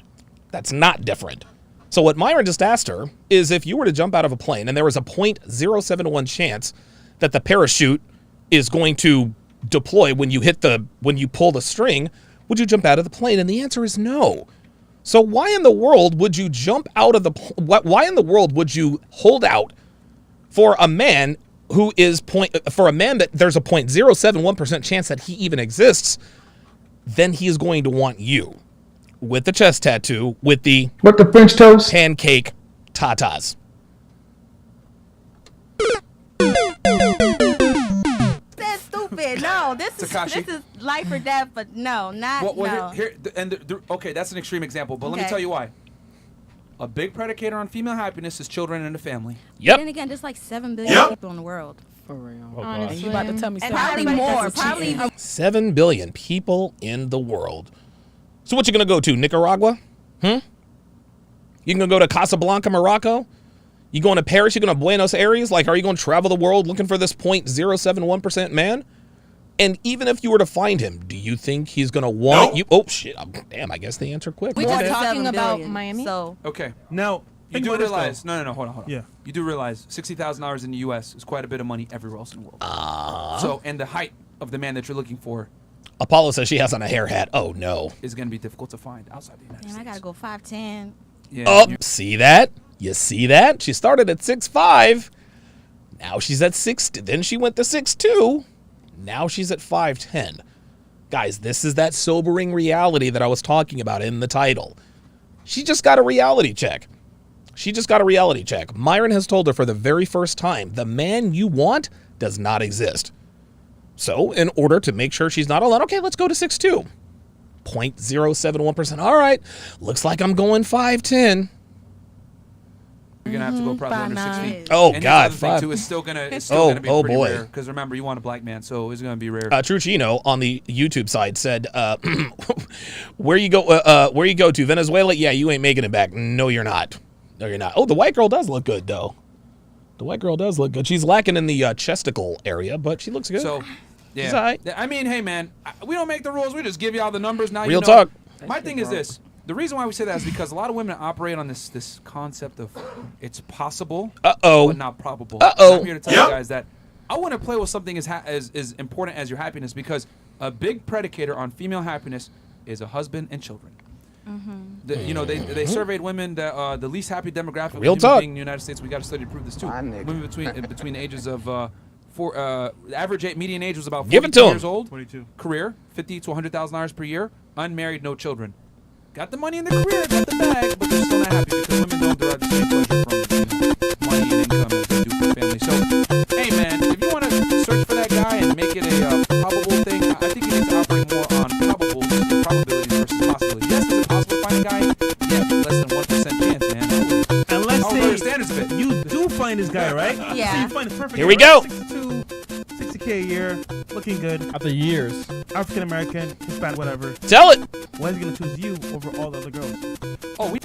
A: That's not different. So what Myron just asked her is if you were to jump out of a plane and there was a 0.071 chance that the parachute is going to deploy when you pull the string, would you jump out of the plane? And the answer is no. So why in the world would you jump out of the why in the world would you hold out for a man who is that there's a 0.071% chance that he even exists? Then he is going to want you with the chest tattoo with the
I: French toast?
A: Pancake tatas.
E: that's stupid. No, this is life or death. But no, not no.
C: Okay, that's an extreme example, but let me
E: Okay.
C: tell you why. A big predicator on female happiness is children and a family.
A: Yep.
E: Then again, there's like 7 billion people in the world.
F: For real.
G: And you about to tell me
E: And
G: something.
E: probably more. Probably
A: 7 billion people in the world. So what you going to go to, Nicaragua? You going to go to Casablanca, Morocco? You going to Paris? You going to Buenos Aires? Like, are you going to travel the world looking for this 0.071% man? And even if you were to find him, do you think he's going to want you? Oh, shit. Damn, I guess the answer quick.
G: We just talking about
E: billion,
G: Miami.
E: So
C: Okay.
H: Now,
C: You do realize, no, hold on.
H: Yeah.
C: You do realize $60,000 in the U.S. is quite a bit of money everywhere else in the world. So, and the height of the man that you're looking for
A: Apollo says she has on a hair hat. Oh, no.
C: is going to be difficult to find outside the United
E: man, I
C: States.
E: gotta go 5'10".
C: Yeah,
A: Oh,
C: you-
A: see that? You see that? She started at 6'5". Now she's at 6. Then she went to 6'2". Now she's at 5'10". Guys, this is that sobering reality that I was talking about in the title. She just got a reality check. Myron has told her for the very first time, the man you want does not exist. So, in order to make sure she's not alone, okay, let's go to 6'2". 0.071%. All right, looks like I'm going 5'10".
C: You're gonna have to go probably under 6 feet.
A: Oh,
C: And here's the
A: God,
C: other thing,
A: five.
C: too, it's still gonna be
A: Oh,
C: pretty
A: boy.
C: rare. Because remember, you want a black man, so it's gonna be rare.
A: Truchino on the YouTube side said, where you go to Venezuela? Yeah, you ain't making it back. No, you're not. Oh, the white girl does look good, though. She's lacking in the chesticle area, but she looks good.
C: So,
A: She's
C: yeah.
A: all right.
C: I mean, hey, man, we don't make the rules. We just give y'all the numbers. Now
A: Real
C: you know.
A: talk.
C: My thing is this. The reason why we say that is because a lot of women operate on this concept of it's possible,
A: Uh-oh.
C: but not probable.
A: Uh-oh.
C: I'm here to tell you guys that I want to play with something as important as your happiness, because a big predicator on female happiness is a husband and children. They surveyed women that the least happy demographic of
A: Real
C: human
A: talk.
C: being in the United States. We got a study to prove this too. Women between the ages of the average median age was about 42
A: Give it to 'em.
C: years old.
H: 22.
C: Career $50,000 to $100,000 per year. Unmarried, no children. Got the money in the career, got the bag, but they're still not happy because women don't derive the same pleasure from money and income as they do from family. So, hey man, if you want to search for that guy and make it a probable thing, I think you need to operate more on probabilities versus possibilities. Yes, is it possible to find a guy? Yeah, but less than 1% chance, man.
H: And let's
C: I'll lower
H: say
C: your standards a bit.
H: you do find this guy, right?
E: Yeah.
H: So you find the perfect
A: Here
H: guy,
A: we go.
H: right? 62, 60K a year, looking good,
F: After years.
H: African American, Hispanic, whatever.
A: Tell it.
H: Why is he gonna choose you over all the other girls?
C: Oh, we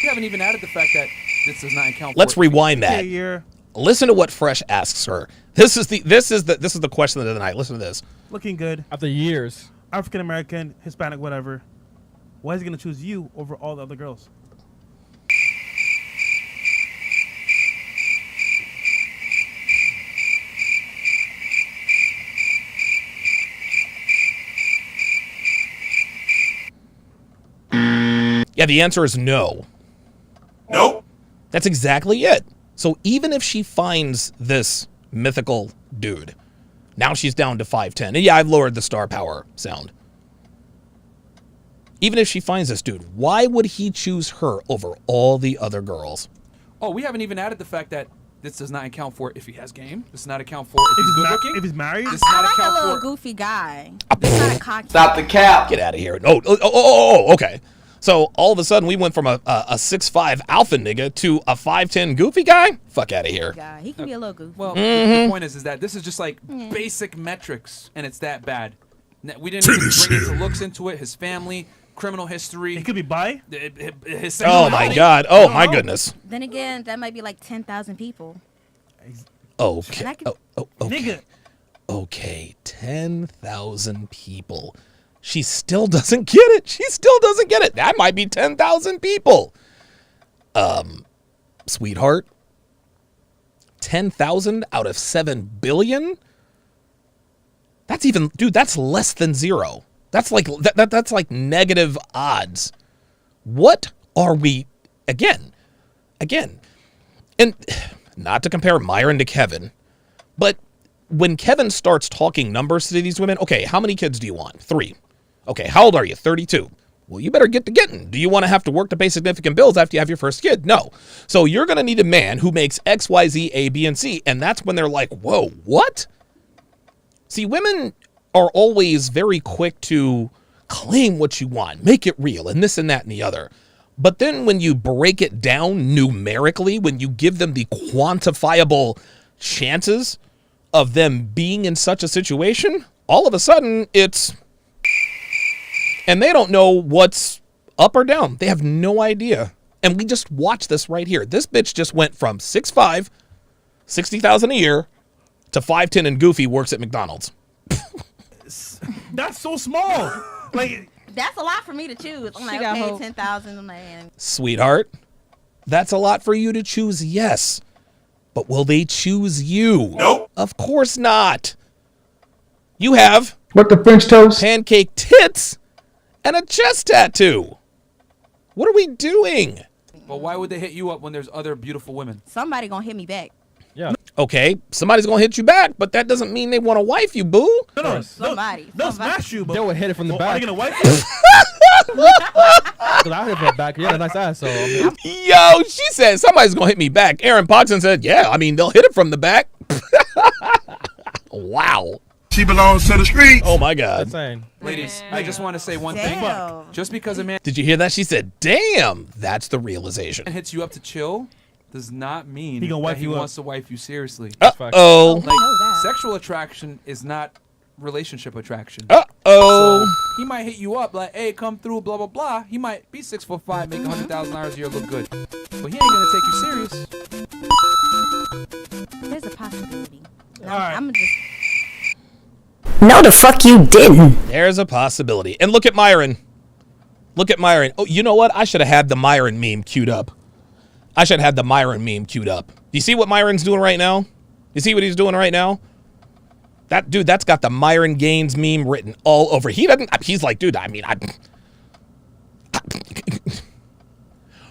C: haven't even added the fact that this does not account
A: Let's
C: for
A: rewind
H: K a
A: that.
H: year,
A: Listen to what Fresh asks her. This is the question of the night. Listen to this.
H: looking good,
F: After years.
H: African American, Hispanic, whatever. Why is he gonna choose you over all the other girls?
A: Yeah, the answer is no.
I: Nope.
A: That's exactly it. So even if she finds this mythical dude, now she's down to 5'10". And yeah, I've lowered the star power sound. Even if she finds this dude, why would he choose her over all the other girls?
C: Oh, we haven't even added the fact that this does not account for if he has game. This does not account for if he's good looking.
H: If he's married,
C: This does
E: I
C: not
E: like a
C: account
E: little
C: for.
E: goofy guy. It's not a cocky.
J: Stop the cap.
A: Get out of here. Oh, okay. So all of a sudden we went from a 6'5" alpha nigga to a 5'10" goofy guy? Fuck out of here.
E: guy. He can be a little goofy.
C: Well, the point is that this is just like basic metrics, and it's that bad. We didn't even bring his looks into it, his family, criminal history.
H: he could be bi.
C: His
A: Oh my
C: sexuality.
A: God. Oh my goodness.
E: Then again, that might be like 10,000 people.
A: Okay.
E: And I could-
A: Okay.
H: Nigga,
A: Okay, 10,000 people. She still doesn't get it. That might be 10,000 people. Sweetheart. 10,000 out of 7 billion? That's less than zero. That's like that's like negative odds. What are we again? And not to compare Myron to Kevin, but when Kevin starts talking numbers to these women, okay, how many kids do you want? 3. Okay, how old are you? 32. Well, you better get to getting. Do you want to have to work to pay significant bills after you have your first kid? No. So you're going to need a man who makes X, Y, Z, A, B, and C. And that's when they're like, whoa, what? See, women are always very quick to claim what you want, make it real, and this and that and the other. But then when you break it down numerically, when you give them the quantifiable chances of them being in such a situation, all of a sudden it's, and they don't know what's up or down. They have no idea. And we just watched this right here. This bitch just went from 6'5", 60,000 a year to 5'10" and goofy works at McDonald's.
H: That's so small. Like,
E: That's a lot for me to choose. I'm like,
G: got
E: okay,
G: hope.
E: 10,000. I'm like,
A: Sweetheart, that's a lot for you to choose, yes. But will they choose you?
I: Nope.
A: Of course not. You have
I: What the French toast?
A: pancake tits and a chest tattoo. What are we doing?
C: But why would they hit you up when there's other beautiful women?
E: somebody gonna hit me back.
F: Yeah.
A: Okay, somebody's gonna hit you back, but that doesn't mean they want to wife you, boo.
H: no.
E: Somebody.
H: They'll
E: Somebody.
H: smash you, but
F: They would hit it from the
H: Are
F: back.
H: they gonna wipe you?
F: Because I hit it from the back. Yeah, a nice ass. So I mean,
A: Yo, she said somebody's gonna hit me back. Aaron Poxon said, yeah, I mean, they'll hit it from the back. Wow.
I: She belongs to the streets.
A: Oh my God.
F: that's saying.
C: Ladies, I just want to say one thing.
E: Damn.
C: Just because a man
A: Did you hear that? She said, damn, that's the realization.
C: hits you up to chill does not mean
H: He gonna
C: that
H: wipe
C: he
H: you up.
C: wants to wife you seriously.
A: Uh-oh.
C: Like,
G: know that.
C: sexual attraction is not relationship attraction.
A: Uh-oh.
C: So he might hit you up like, hey, come through, blah, blah, blah. He might be 6'5", make $100,000 a year, look good. But he ain't going to take you serious.
E: There's a possibility.
H: All right.
E: I'm just.
K: No, the fuck you didn't.
A: There's a possibility. And look at Myron. Look at Myron. Oh, you know what? I should have had the Myron meme queued up. I should have had the Myron meme queued up. Do you see what Myron's doing right now? You see what he's doing right now? That dude, that's got the Myron Gaines meme written all over. He doesn't, he's like, dude, I mean,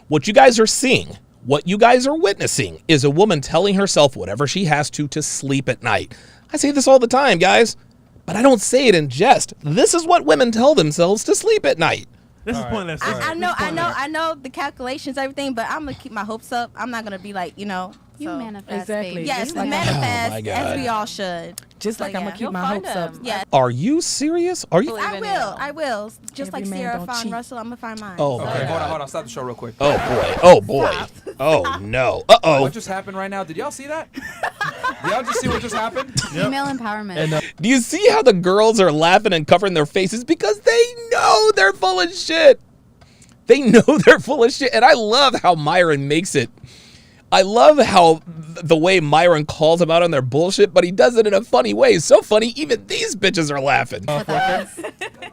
A: what you guys are seeing, what you guys are witnessing is a woman telling herself whatever she has to sleep at night. I say this all the time, guys, but I don't say it in jest. This is what women tell themselves to sleep at night.
H: This is pointless.
E: I know the calculations, everything, but I'm gonna keep my hopes up. I'm not gonna be like,
D: You manifest,
G: Exactly.
D: baby.
E: yes,
G: Just like
E: manifest
A: Oh, my God.
E: as we all should.
G: Just like
E: So,
G: I'm
E: yeah.
G: gonna keep my hopes up.
E: Yeah,
A: Are you serious? Are you?
E: I will. Just
G: Every
E: like
G: man
E: Sarah
G: don't
E: found
G: cheat.
E: Russell, I'm gonna find mine.
A: Oh,
C: Okay,
A: my
C: hold
A: God.
C: on. Stop the show real quick.
A: Oh, boy. Oh, boy. Oh, no. Uh-oh.
C: What just happened right now? Did y'all see that? Did y'all just see what just happened?
D: Female empowerment.
F: And
A: Do you see how the girls are laughing and covering their faces because they know they're full of shit? They know they're full of shit. And I love how Myron makes it. I love how the way Myron calls them out on their bullshit, but he does it in a funny way. It's so funny, even these bitches are laughing.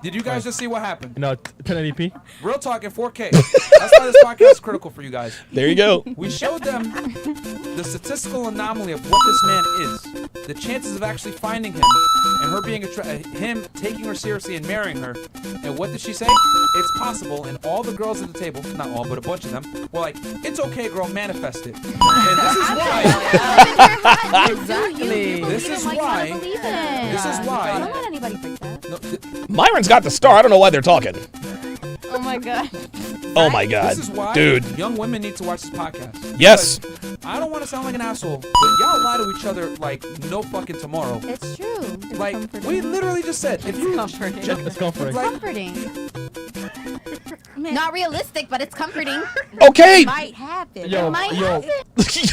C: Did you guys just see what happened?
F: 1080p.
C: Real talk in 4K. That's why this podcast is critical for you guys.
A: There you go.
C: We showed them the statistical anomaly of what this man is, the chances of actually finding him, and her being him taking her seriously and marrying her. And what did she say? It's possible. And all the girls at the table, not all, but a bunch of them, were like, "It's okay, girl, manifest it." And this is why.
G: Exactly.
C: This is why. This is why.
D: Don't let anybody think that.
C: No,
A: Myron's got the star. I don't know why they're talking.
D: Oh my god.
A: Oh, my God.
C: This is why
A: Dude.
C: young women need to watch this podcast.
A: Yes.
C: Because I don't want to sound like an asshole, but y'all lie to each other like no fucking tomorrow.
D: It's true. It's
C: Like,
D: comforting.
C: we literally just said, if you
G: comforting.
F: It's comforting.
C: like,
D: comforting. Not realistic, but it's comforting.
A: Okay.
E: Might happen.
F: Yo,
D: might-
F: yo.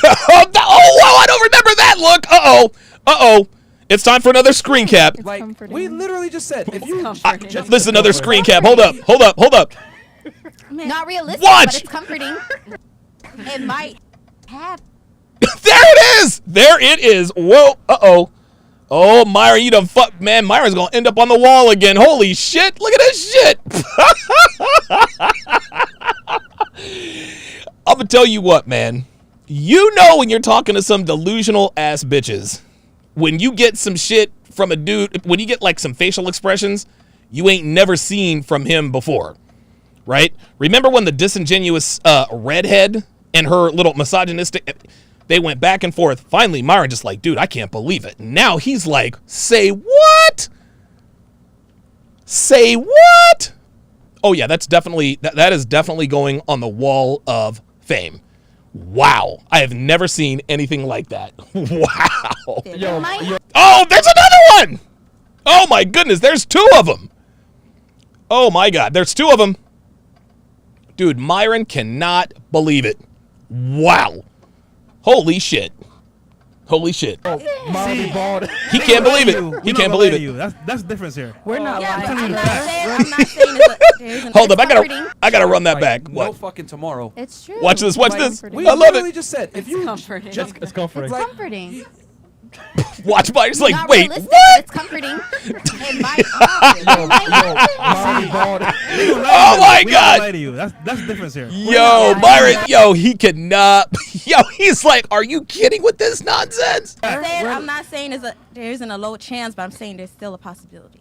A: Oh, wow, I don't remember that look. Uh-oh. Uh-oh. It's time for another screen cap.
C: like
G: comforting.
C: we literally just said, if you
A: This is another screen cap. Hold up. Hold up. Hold up.
D: Not realistic,
A: Watch!
D: but it's comforting.
E: It might happen.
A: There it is. There it is. Whoa. Uh-oh. Oh, Myron, you done fuck. Man, Myron's going to end up on the wall again. Holy shit. Look at this shit. I'm going to tell you what, man. You know when you're talking to some delusional ass bitches, when you get some shit from a dude, when you get like some facial expressions you ain't never seen from him before, right? Remember when the disingenuous redhead and her little misogynistic, they went back and forth. Finally, Myron just like, dude, I can't believe it. Now he's like, say what? Say what? Oh yeah, that's definitely, that is definitely going on the wall of fame. Wow. I have never seen anything like that. Wow.
F: Yo,
A: Oh, there's another one. Oh my goodness, there's two of them. Oh my God, there's two of them. Dude, Myron cannot believe it. Wow. Holy shit. Holy shit.
F: Molly bald.
A: He can't believe it. He can't believe it.
H: That's the difference here.
E: We're not lying.
H: telling you
E: I'm
H: the
E: not
H: facts.
E: saying. I'm not saying it's a,
A: Hold up,
E: comforting.
A: I gotta run that
C: Like,
A: back.
C: No
A: What?
C: fucking tomorrow.
D: It's true.
A: Watch this. Watch
C: Like,
A: this.
C: We
A: I love
C: literally
A: it.
C: just said if you
D: comforting.
C: just
F: It's comforting.
C: like,
D: comforting.
A: Watch Myron's like,
D: Not
A: wait,
D: realistic,
A: what?
D: but it's comforting. It might.
F: Molly bald.
A: Oh my
H: We don't
A: God.
H: lie to you. That's the difference here.
A: Yo, Myron, yo, he cannot. Yo, he's like, are you kidding with this nonsense?
E: I'm not saying there isn't a low chance, but I'm saying there's still a possibility.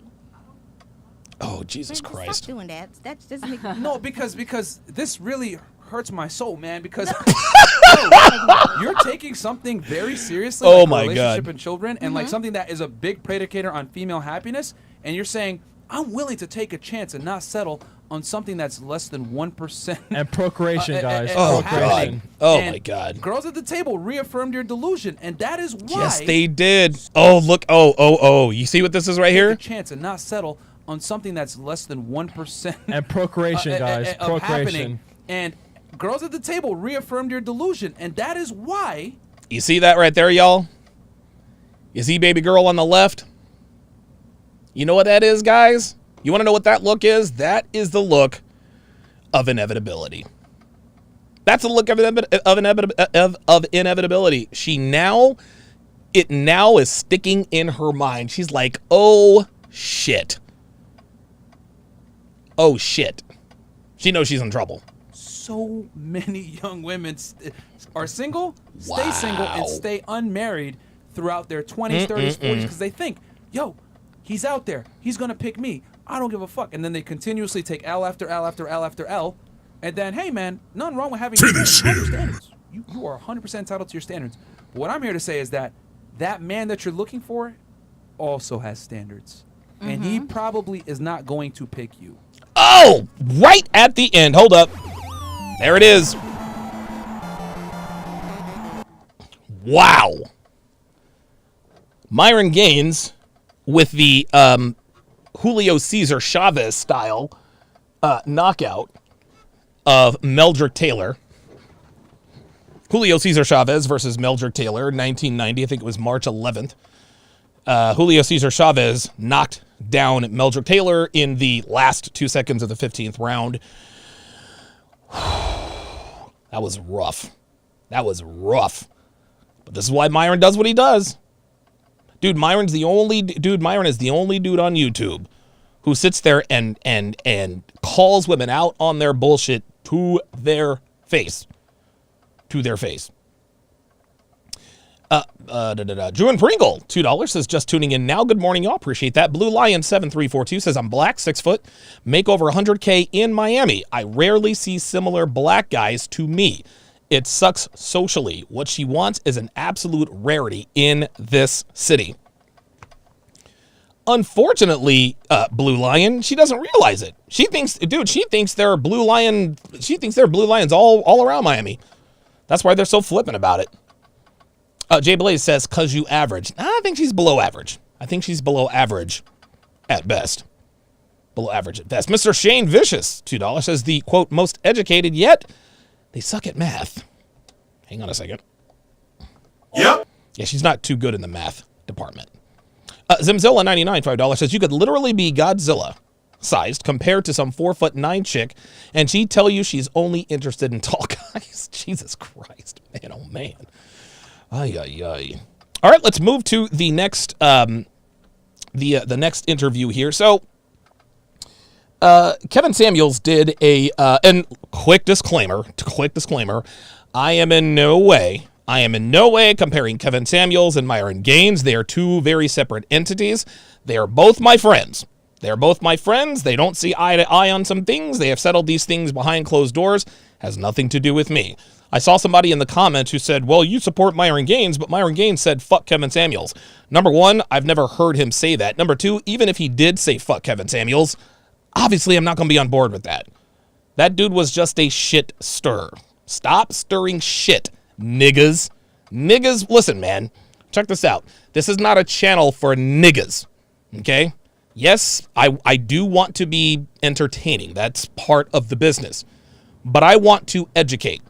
A: Oh, Jesus
E: Stop
A: Christ.
E: doing that. That doesn't make
C: no, because this really hurts my soul, man. Because yo, you're taking something very seriously,
A: Oh
C: like
A: my
C: a relationship
A: God.
C: and children, and like something that is a big predicator on female happiness, and you're saying I'm willing to take a chance and not settle on something that's less than 1%.
F: And procreation, guys.
A: Oh,
F: Procreation.
A: God. Oh,
C: And
A: my God.
C: Girls at the table reaffirmed your delusion, and that is why.
A: Yes, they did. Oh, look. Oh. You see what this is right
C: take
A: here?
C: a chance and not settle on something that's less than 1%.
F: And procreation, guys.
C: of happening.
F: Procreation.
C: And girls at the table reaffirmed your delusion, and that is why.
A: You see that right there, y'all? You see baby girl on the left? You know what that is, guys? You want to know what that look is? That is the look of inevitability. That's the look of inevitability. It now is sticking in her mind. She's like, oh, shit. Oh, shit. She knows she's in trouble.
C: So many young women are single, stay single, and stay unmarried throughout their 20s, 30s, 40s because they think, yo, he's out there. He's going to pick me. I don't give a fuck. And then they continuously take L after L after L after L. And then, hey, man, nothing wrong with having your standards. You are 100% entitled to your standards. But what I'm here to say is that man that you're looking for also has standards. And he probably is not going to pick you.
A: Oh, right at the end. Hold up. There it is. Wow. Myron Gaines with the Julio Cesar Chavez style knockout of Mildred Taylor. Julio Cesar Chavez versus Mildred Taylor, 1990. I think it was March 11th. Julio Cesar Chavez knocked down Mildred Taylor in the last 2 seconds of the 15th round. That was rough. That was rough. But this is why Myron does what he does. Dude, Myron is the only dude on YouTube who sits there and calls women out on their bullshit to their face. To their face. Drew and Pringle, $2 says just tuning in now. Good morning, y'all. Appreciate that. Blue Lion 7342 says I'm black, 6 foot, make over 100K in Miami. I rarely see similar black guys to me. It sucks socially. What she wants is an absolute rarity in this city. Unfortunately, Blue Lion, she doesn't realize it. She thinks there are blue lions all around Miami. That's why they're so flippant about it. Jay Blaze says, cause you average. I think she's below average. I think she's below average at best. Below average at best. Mr. Shane Vicious, $2, says the, quote, most educated yet they suck at math. Hang on a second.
I: Yep.
A: Yeah, she's not too good in the math department. Zimzilla99, $5, says you could literally be Godzilla sized compared to some 4'9" chick, and she'd tell you she's only interested in tall guys. Jesus Christ, man, oh man. Ay, ay, ay. All right, let's move to the next the next interview here. So Kevin Samuels did and quick disclaimer, I am in no way comparing Kevin Samuels and Myron Gaines. They are two very separate entities. They are both my friends. They don't see eye to eye on some things. They have settled these things behind closed doors. Has nothing to do with me. I saw somebody in the comments who said, well, you support Myron Gaines, but Myron Gaines said, fuck Kevin Samuels. Number one, I've never heard him say that. Number two, even if he did say fuck Kevin Samuels, obviously I'm not going to be on board with that. That dude was just a shit stir. Stop stirring shit, niggas. Niggas, listen, man. Check this out. This is not a channel for niggas, okay? Yes, I do want to be entertaining. That's part of the business. But I want to educate.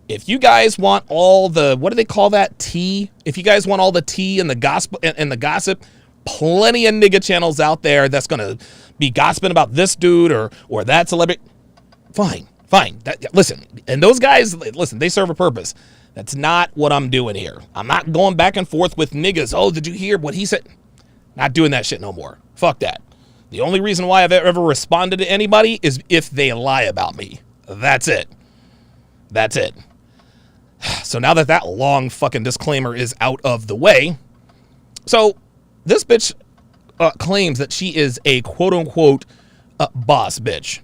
A: If you guys want all the, what do they call that, tea? If you guys want all the tea and the gossip, plenty of nigga channels out there that's gonna be gossiping about this dude or that celebrity. Fine. Listen, and those guys, listen, they serve a purpose. That's not what I'm doing here. I'm not going back and forth with niggas. Oh, did you hear what he said? Not doing that shit no more. Fuck that. The only reason why I've ever responded to anybody is if they lie about me. That's it. So now that long fucking disclaimer is out of the way, so this bitch claims that she is a quote-unquote boss bitch.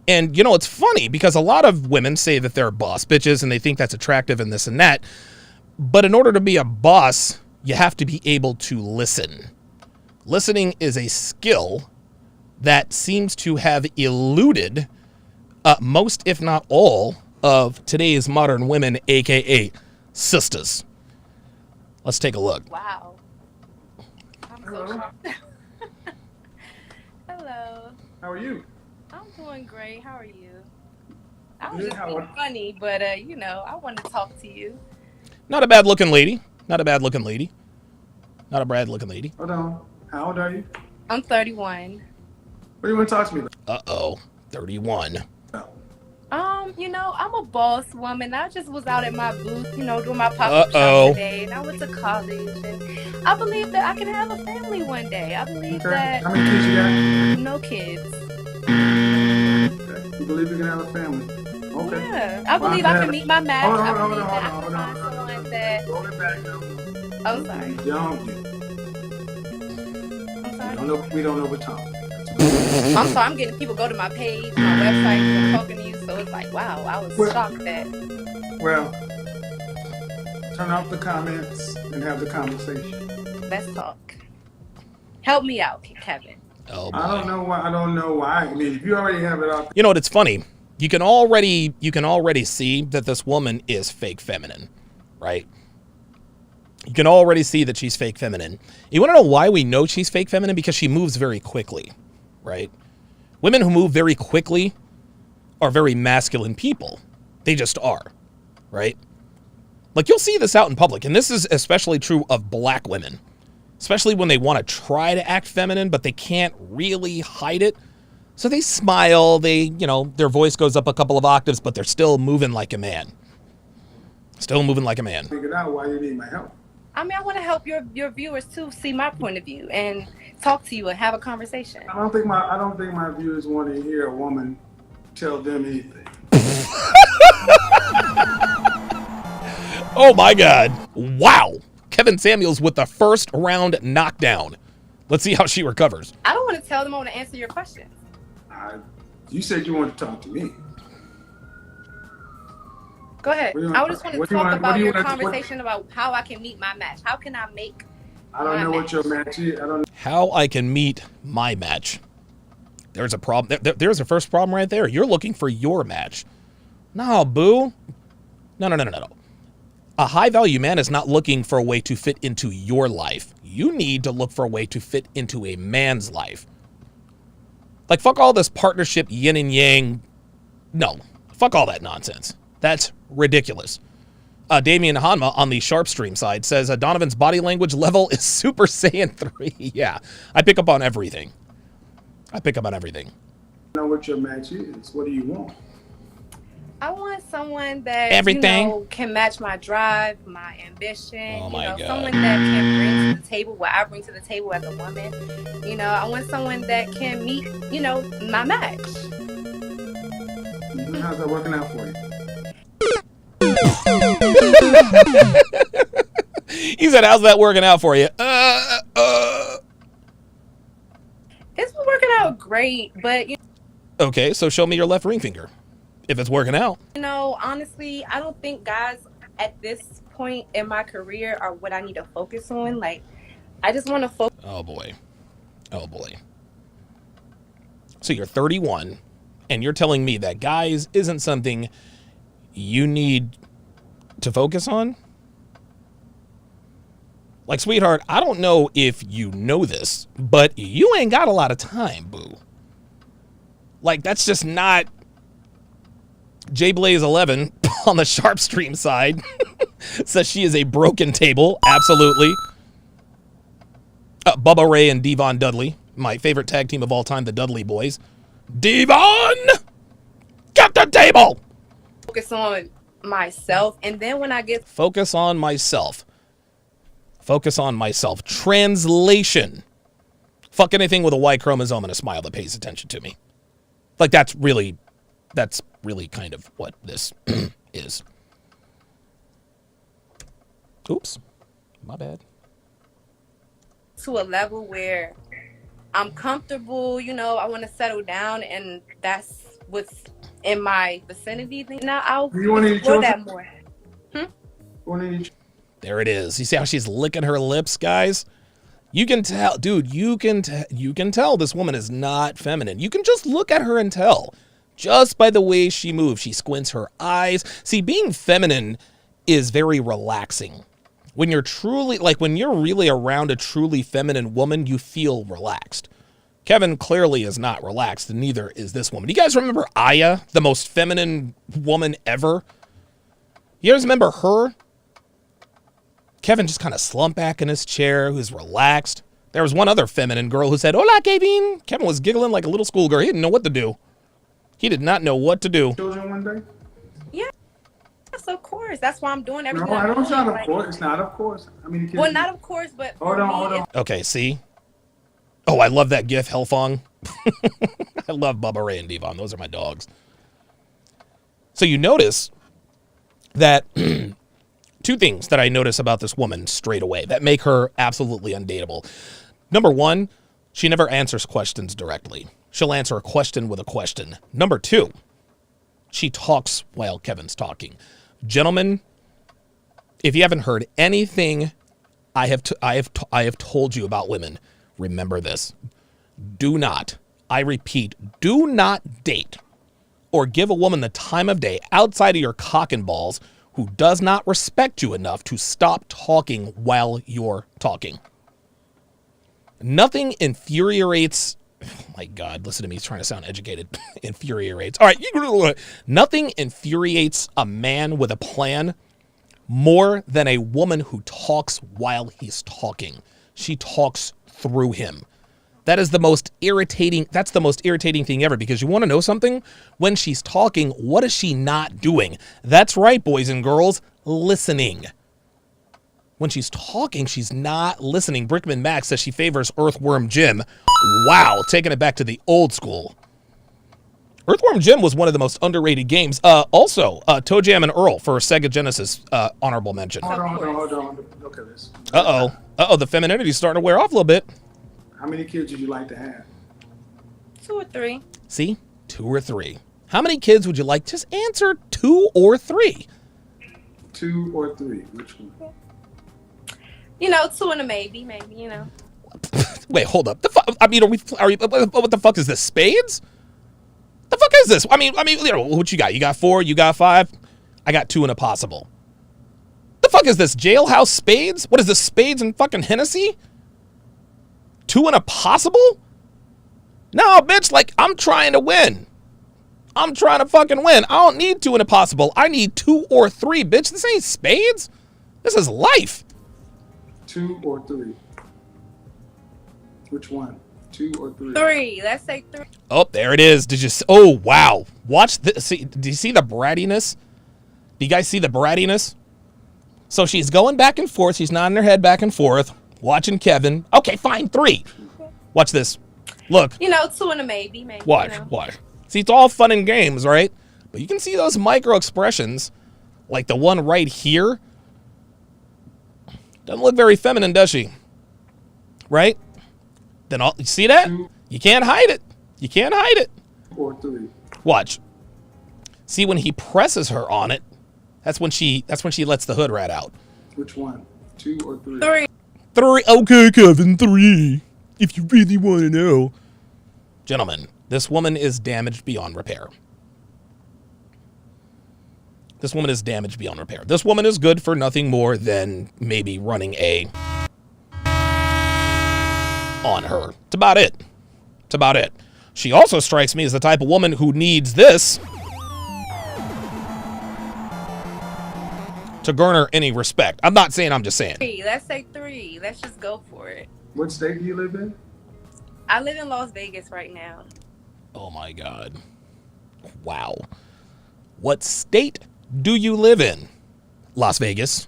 A: And, you know, it's funny because a lot of women say that they're boss bitches and they think that's attractive and this and that. But in order to be a boss, you have to be able to listen. Listening is a skill that seems to have eluded most, if not all, of today's modern women, a.k.a. sisters. Let's take a look.
D: Wow. I'm so shocked. Hello.
L: How are you?
D: I'm doing great. How are you? I was just being funny, but you know, I wanted to talk to you.
A: Not a bad looking lady. Hold
L: on. How old are you?
D: I'm 31.
L: What do you want to talk to me about?
A: Uh-oh. 31.
D: You know, I'm a boss woman. I just was out at my booth, you know, doing my pop-up shop today, and I went to college, and I believe that I can have a family one day. I believe that.
L: How many kids you got?
D: No kids.
L: Okay. You believe you can have a family? Okay.
D: Yeah, I believe I can meet my match.
L: Hold
D: I
L: on.
D: believe that I can find someone that.
L: Roll it back now.
D: I'm sorry. I'm sorry.
L: We don't know what time.
D: I'm sorry, I'm getting people go to my page, my website, and talking to you, so it's like, wow, I was shocked that.
L: Well, turn off the comments and have the conversation.
D: Let's talk. Help me out, Kevin.
A: Oh, boy.
L: I don't know why. I mean, if you already have it up.
A: You know what? It's funny. You can already see that this woman is fake feminine, right? You can already see that she's fake feminine. You want to know why we know she's fake feminine? Because she moves very quickly, right? Women who move very quickly are very masculine people. They just are, right? Like, you'll see this out in public, and this is especially true of black women, especially when they want to try to act feminine, but they can't really hide it. So they smile, their voice goes up a couple of octaves, but they're still moving like a man.
L: Figured out why you need my help.
D: I mean, I want to help your viewers too see my point of view and talk to you and have a conversation.
L: I don't think my viewers want to hear a woman tell them anything.
A: Oh my God. Wow. Kevin Samuels with the first round knockdown. Let's see how she recovers.
D: I don't want to tell them. I want to answer your questions.
L: You said you wanted to talk to me.
D: Go ahead. I just want to talk about your conversation about how I can meet my match. How can I make
L: I don't know what your match is.
A: How I can meet my match. There's a problem. There's the first problem right there. You're looking for your match. No, boo. No. A high-value man is not looking for a way to fit into your life. You need to look for a way to fit into a man's life. Like, fuck all this partnership yin and yang. No. Fuck all that nonsense. That's ridiculous. Damien Hanma on the Sharp Stream side says Donovan's body language level is Super Saiyan 3. Yeah, I pick up on everything. I
L: know what your match is. What do you want?
D: I want someone that can match my drive, my ambition.
A: Oh my God.
D: Someone that can bring to the table what I bring to the table as a woman. I want someone that can meet, my match.
L: How's that working out for you?
A: He said, how's that working out for you?
D: It's been working out great, but
A: Okay, so show me your left ring finger if it's working out.
D: Honestly, I don't think guys at this point in my career are what I need to focus on. Like, I just want to focus.
A: Oh boy. So you're 31 and you're telling me that guys isn't something you need to focus on? Like, sweetheart, I don't know if you know this, but you ain't got a lot of time, boo. Like, that's just not JBlaze11 on the Sharp Stream side says she is a broken table. Absolutely. Bubba Ray and Devon Dudley, my favorite tag team of all time, the Dudley Boys. Devon, get the table.
D: Focus on myself, and then when I get
A: Focus on myself. Focus on myself. Translation. Fuck anything with a Y chromosome and a smile that pays attention to me. Like that's really kind of what this is. Oops. My bad.
D: to a level where I'm comfortable, you know, I want to settle down, and that's what's in my vicinity. Now I'll explore that more.
A: There it is. You see how she's licking her lips, guys? You can tell, dude, you can tell this woman is not feminine. You can just look at her and tell. Just by the way she moves, she squints her eyes. See, being feminine is very relaxing. When you're truly, like when you're really around a truly feminine woman, you feel relaxed. Kevin clearly is not relaxed, and neither is this woman. Do you guys remember Aya, the most feminine woman ever? You guys remember her? Kevin just kind of slumped back in his chair, who's relaxed. There was one other feminine girl who said, "Hola, Kevin." Kevin was giggling like a little schoolgirl. He didn't know what to do. He did not know what to do.
L: Children one day?
D: Yes, of course. That's why I'm doing everything.
L: No, I don't sound of course. It's not of course. I mean,
D: well, not of course, but
L: hold on.
A: Okay, see? Oh, I love that gif, Hellfong. I love Bubba Ray and Devon. Those are my dogs. So you notice that two things that I notice about this woman straight away that make her absolutely undateable. Number one, she never answers questions directly. She'll answer a question with a question. Number two, she talks while Kevin's talking. Gentlemen, if you haven't heard anything I have told you about women, remember this. Do not, I repeat, do not date or give a woman the time of day outside of your cock and balls who does not respect you enough to stop talking while you're talking. Nothing infuriates, oh my God, listen to me, he's trying to sound educated. Infuriates. All right. Nothing infuriates a man with a plan more than a woman who talks while he's talking. She talks through him. That is the most irritating, that's the most irritating thing ever, because you want to know something? When she's talking, what is she not doing? That's right, boys and girls, listening. When she's talking, she's not listening. Brickman Max says she favors Earthworm Jim. Wow, taking it back to the old school. Earthworm Jim was one of the most underrated games. Also, Toe Jam and Earl for Sega Genesis, honorable mention.
L: Hold on. Look at this.
A: Uh-oh, the femininity's starting to wear off a little bit.
L: How many kids would you like to have?
D: 2 or 3.
A: See? 2 or 3. How many kids would you like? Just answer 2 or 3.
L: 2 or 3. Which one?
D: You know, 2 and a maybe, you know.
A: Wait, hold up. I mean, what the fuck is this? Spades? The fuck is this? I mean, you know, what you got? You got 4? You got 5? I got 2 and a possible. The fuck is this? Jailhouse spades? What is this? Spades and fucking Hennessy? 2 and a possible? No, bitch, like, I'm trying to win. I'm trying to fucking win. I don't need 2 and a possible. I need 2 or 3, bitch. This ain't spades. This is life.
L: 2 or 3? Which one? 2 or 3?
D: 3. Let's say 3.
A: Oh, there it is. Did you? Oh, wow. Watch this. See, do you see the brattiness? Do you guys see the brattiness? So she's going back and forth. She's nodding her head back and forth, watching Kevin. Okay, fine. 3. Watch this. Look.
D: You know, 2 and a maybe.
A: Watch.
D: You know.
A: Watch. See, it's all fun and games, right? But you can see those micro expressions, like the one right here. Doesn't look very feminine, does she? Right? Then you see that? You can't hide it. You can't hide it.
L: 2 or 3.
A: Watch. See, when he presses her on it, that's when she lets the hood rat out.
L: Which one? 2 or 3?
D: 3.
A: 3. Okay, Kevin, 3. If you really want to know. Gentlemen, this woman is damaged beyond repair. This woman is damaged beyond repair. This woman is good for nothing more than maybe running a on her. It's about it. It's about it. She also strikes me as the type of woman who needs this to garner any respect. I'm not saying, I'm just saying.
D: 3. Let's say 3. Let's just go for it.
L: What state do you live in?
D: I live in Las Vegas right now.
A: Oh my God. Wow. What state do you live in? Las Vegas.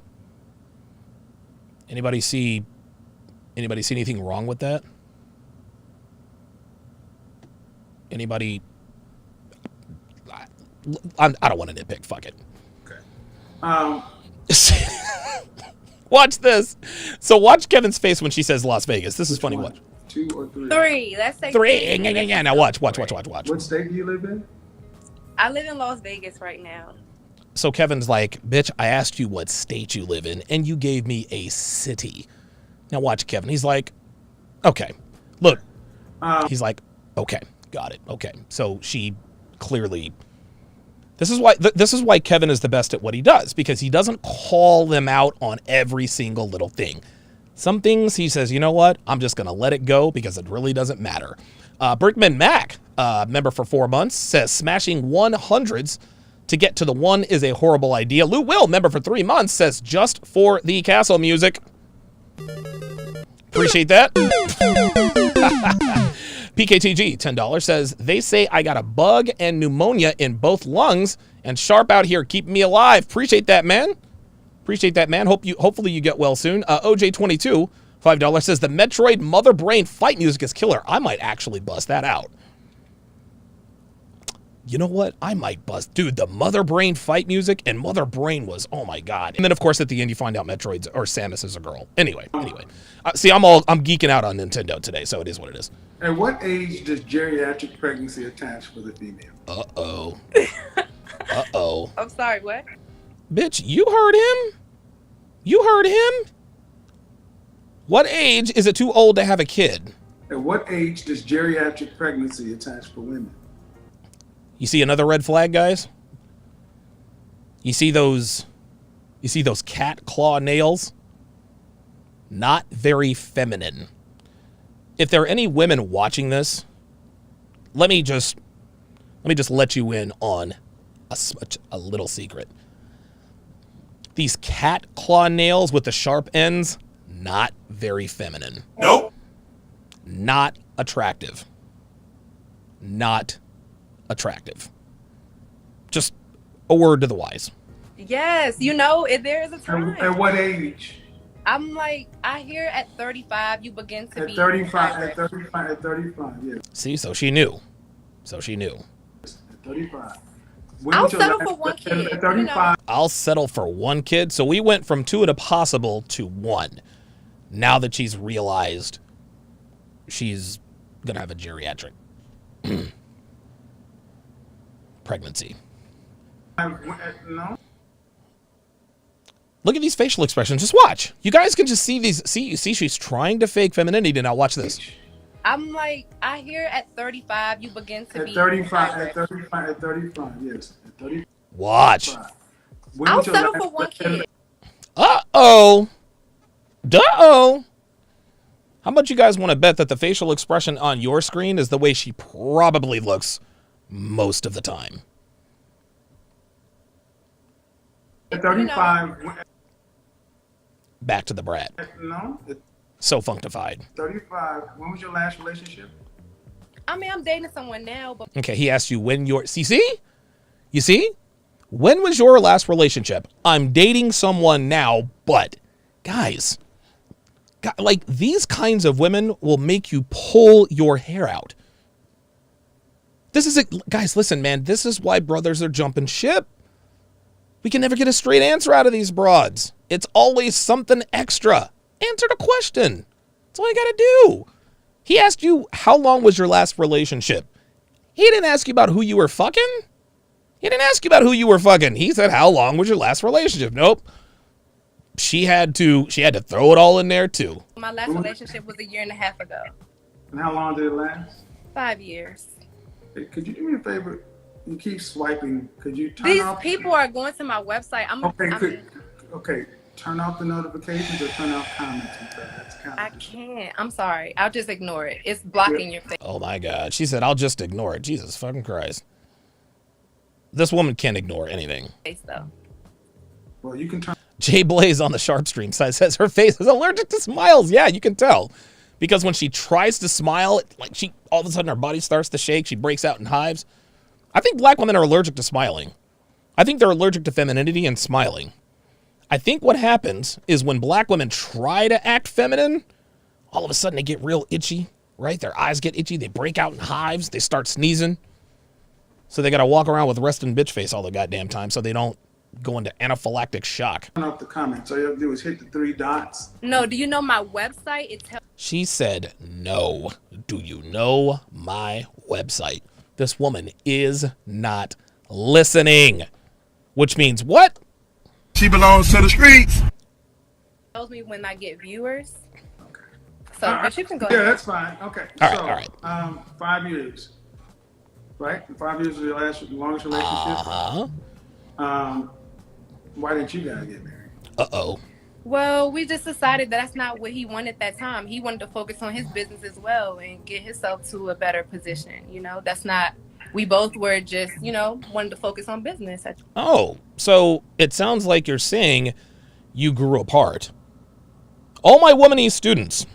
A: Anybody see anything wrong with that? Anybody? I don't want to nitpick. Fuck it.
L: Okay.
A: Watch this. So watch Kevin's face when she says Las Vegas. This is funny. Watch.
L: 2 or 3?
D: 3. Let's say
A: 3. Yeah. Now watch.
L: What state do you live in?
D: I live in Las Vegas right now.
A: So Kevin's like, bitch, I asked you what state you live in, and you gave me a city. Now watch Kevin. He's like, okay. Look. He's like, okay, got it. Okay. So she clearly... This is why Kevin is the best at what he does, because he doesn't call them out on every single little thing. Some things he says, you know what? I'm just going to let it go because it really doesn't matter. Brickman Mac, member for 4 months, says smashing 100s to get to the 1 is a horrible idea. Lou Will, member for 3 months, says just for the castle music. Appreciate that. PKTG, $10, says, they say I got a bug and pneumonia in both lungs and Sharp out here keeping me alive. Appreciate that, man. Appreciate that, man. Hopefully you get well soon. OJ22, $5, says the Metroid Mother Brain fight music is killer. I might actually bust that out. You know what? I might bust. Dude, the Mother Brain fight music and Mother Brain was, oh my God. And then, of course, at the end, you find out Metroid's or Samus is a girl. Anyway. See, I'm geeking out on Nintendo today, so it is what it is.
L: At what age does geriatric pregnancy attach for the female?
A: Uh-oh. Uh-oh.
D: I'm sorry, what?
A: Bitch, you heard him? You heard him? What age is it too old to have a kid?
L: At what age does geriatric pregnancy attach for women?
A: You see another red flag, guys? You see those cat claw nails? Not very feminine. If there are any women watching this, let me just let you in on a little secret. These cat claw nails with the sharp ends, not very feminine.
I: Nope.
A: Not attractive. Not attractive. Just a word to the wise.
D: Yes, there is a time.
L: At what age?
D: I'm like, I hear at 35 you begin to be...
L: At 35, yeah.
A: See, so she knew.
L: At 35.
D: I'll settle for one kid.
L: At 35.
A: I'll settle for one kid. So we went from 2 at a possible to 1. Now that she's realized she's going to have a geriatric pregnancy.
L: No.
A: Look at these facial expressions. Just watch. You guys can just see these. See, she's trying to fake femininity. Now watch this.
D: I'm like, I hear at 35 you begin to be...
L: At 35, yes. At 35.
A: Watch.
D: I'll settle for one kid.
A: Uh-oh. Duh-oh. How much you guys want to bet that the facial expression on your screen is the way she probably looks most of the time?
L: At 35.
A: Back to the brat.
L: No.
A: So functified.
L: 35. When was your last relationship?
D: I mean, I'm dating someone now, but...
A: Okay, he asked you when your... See? You see? When was your last relationship? I'm dating someone now, but... Guys, like, these kinds of women will make you pull your hair out. This is it. Guys, listen, man. This is why brothers are jumping ship. We can never get a straight answer out of these broads. It's always something extra. Answer the question. That's all you got to do. He asked you, how long was your last relationship? He didn't ask you about who you were fucking. He didn't ask you about who you were fucking. He said, how long was your last relationship? Nope. She had to throw it all in there too.
D: My last relationship was 1.5 years ago.
L: And how long did it last?
D: 5 years.
L: Hey, could you do me a favor? You keep swiping. Could you turn off?
D: These people are going to my website.
L: Okay. Turn off the notifications or turn off comments.
D: I can't. I'm sorry. I'll just ignore it. It's blocking your face.
A: Oh my God. She said, I'll just ignore it. Jesus fucking Christ. This woman can't ignore anything.
D: Though.
L: Well, you can turn.
A: Jay Blaze on the Sharp Stream says her face is allergic to smiles. Yeah, you can tell. Because when she tries to smile, like all of a sudden her body starts to shake. She breaks out in hives. I think black women are allergic to smiling. I think they're allergic to femininity and smiling. I think what happens is when black women try to act feminine, all of a sudden they get real itchy, right? Their eyes get itchy. They break out in hives. They start sneezing. So they got to walk around with resting bitch face all the goddamn time so they don't go into anaphylactic shock.
L: Turn off the comments. All you have to do is hit the 3 dots.
D: No, do you know my website?
A: She said, no. Do you know my website? This woman is not listening. Which means what?
I: She belongs to the streets.
D: Tells me when I get viewers. So, but you can go
L: Yeah,
D: ahead.
L: that's fine. Okay.
A: All right.
L: 5 years. Right? 5 years was your longest relationship? Why didn't you guys get married?
A: Uh-oh.
D: Well, we just decided that's not what he wanted at that time. He wanted to focus on his business as well and get himself to a better position. You know, that's not, we both were just, wanted to focus on business.
A: Oh, so it sounds like you're saying you grew apart. All my womanese students,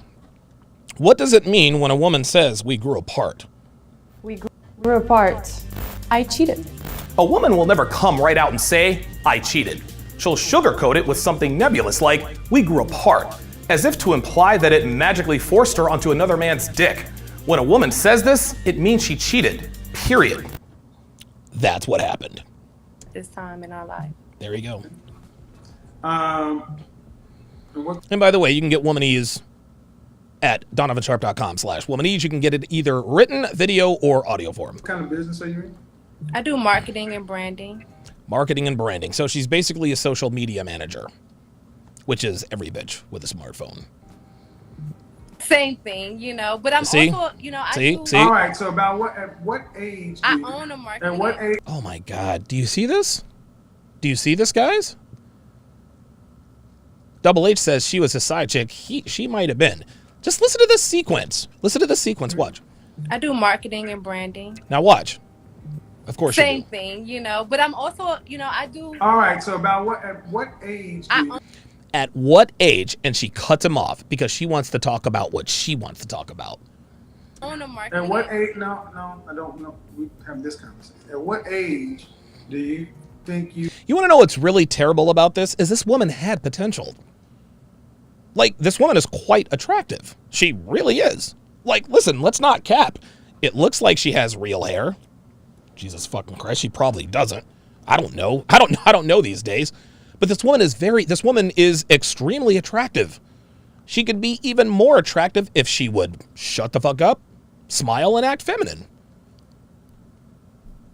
A: what does it mean when a woman says we grew apart?
M: We grew apart. I cheated.
A: A woman will never come right out and say, I cheated. She'll sugarcoat it with something nebulous like, we grew apart, as if to imply that it magically forced her onto another man's dick. When a woman says this, it means she cheated, period. That's what happened.
D: This time in our life.
A: There you go.
L: What
A: And by the way, you can get Womanese at donovansharp.com/womanese. You can get it either written, video, or audio form.
L: kind of business are you in?
D: I do marketing and branding.
A: Marketing and branding. So she's basically a social media manager, which is every bitch with a smartphone.
D: Same thing, but I'm
A: See?
D: also,
A: See?
L: All right, so at what age?
D: I own a marketing.
L: At what age?
A: Oh my God. Do you see this? Do you see this, guys? Double H says she was a side chick. She might have been. Just listen to this sequence. Listen to this sequence. Watch.
D: I do marketing and branding.
A: Now watch. Of course
D: Same
A: you do.
D: thing, but I'm also, I do.
L: All right, so at what age?
A: At what age? And she cuts him off because she wants to talk about what she wants to talk about.
D: Own a marketing.
L: At what age? No, I don't know. We have this conversation. At what age do you think you?
A: You want to know what's really terrible about this? Is this woman had potential. Like, this woman is quite attractive. She really is. Like, listen, let's not cap. It looks like she has real hair. Jesus fucking Christ, she probably doesn't. I don't know. I don't know these days. But this woman is extremely attractive. She could be even more attractive if she would shut the fuck up, smile, and act feminine.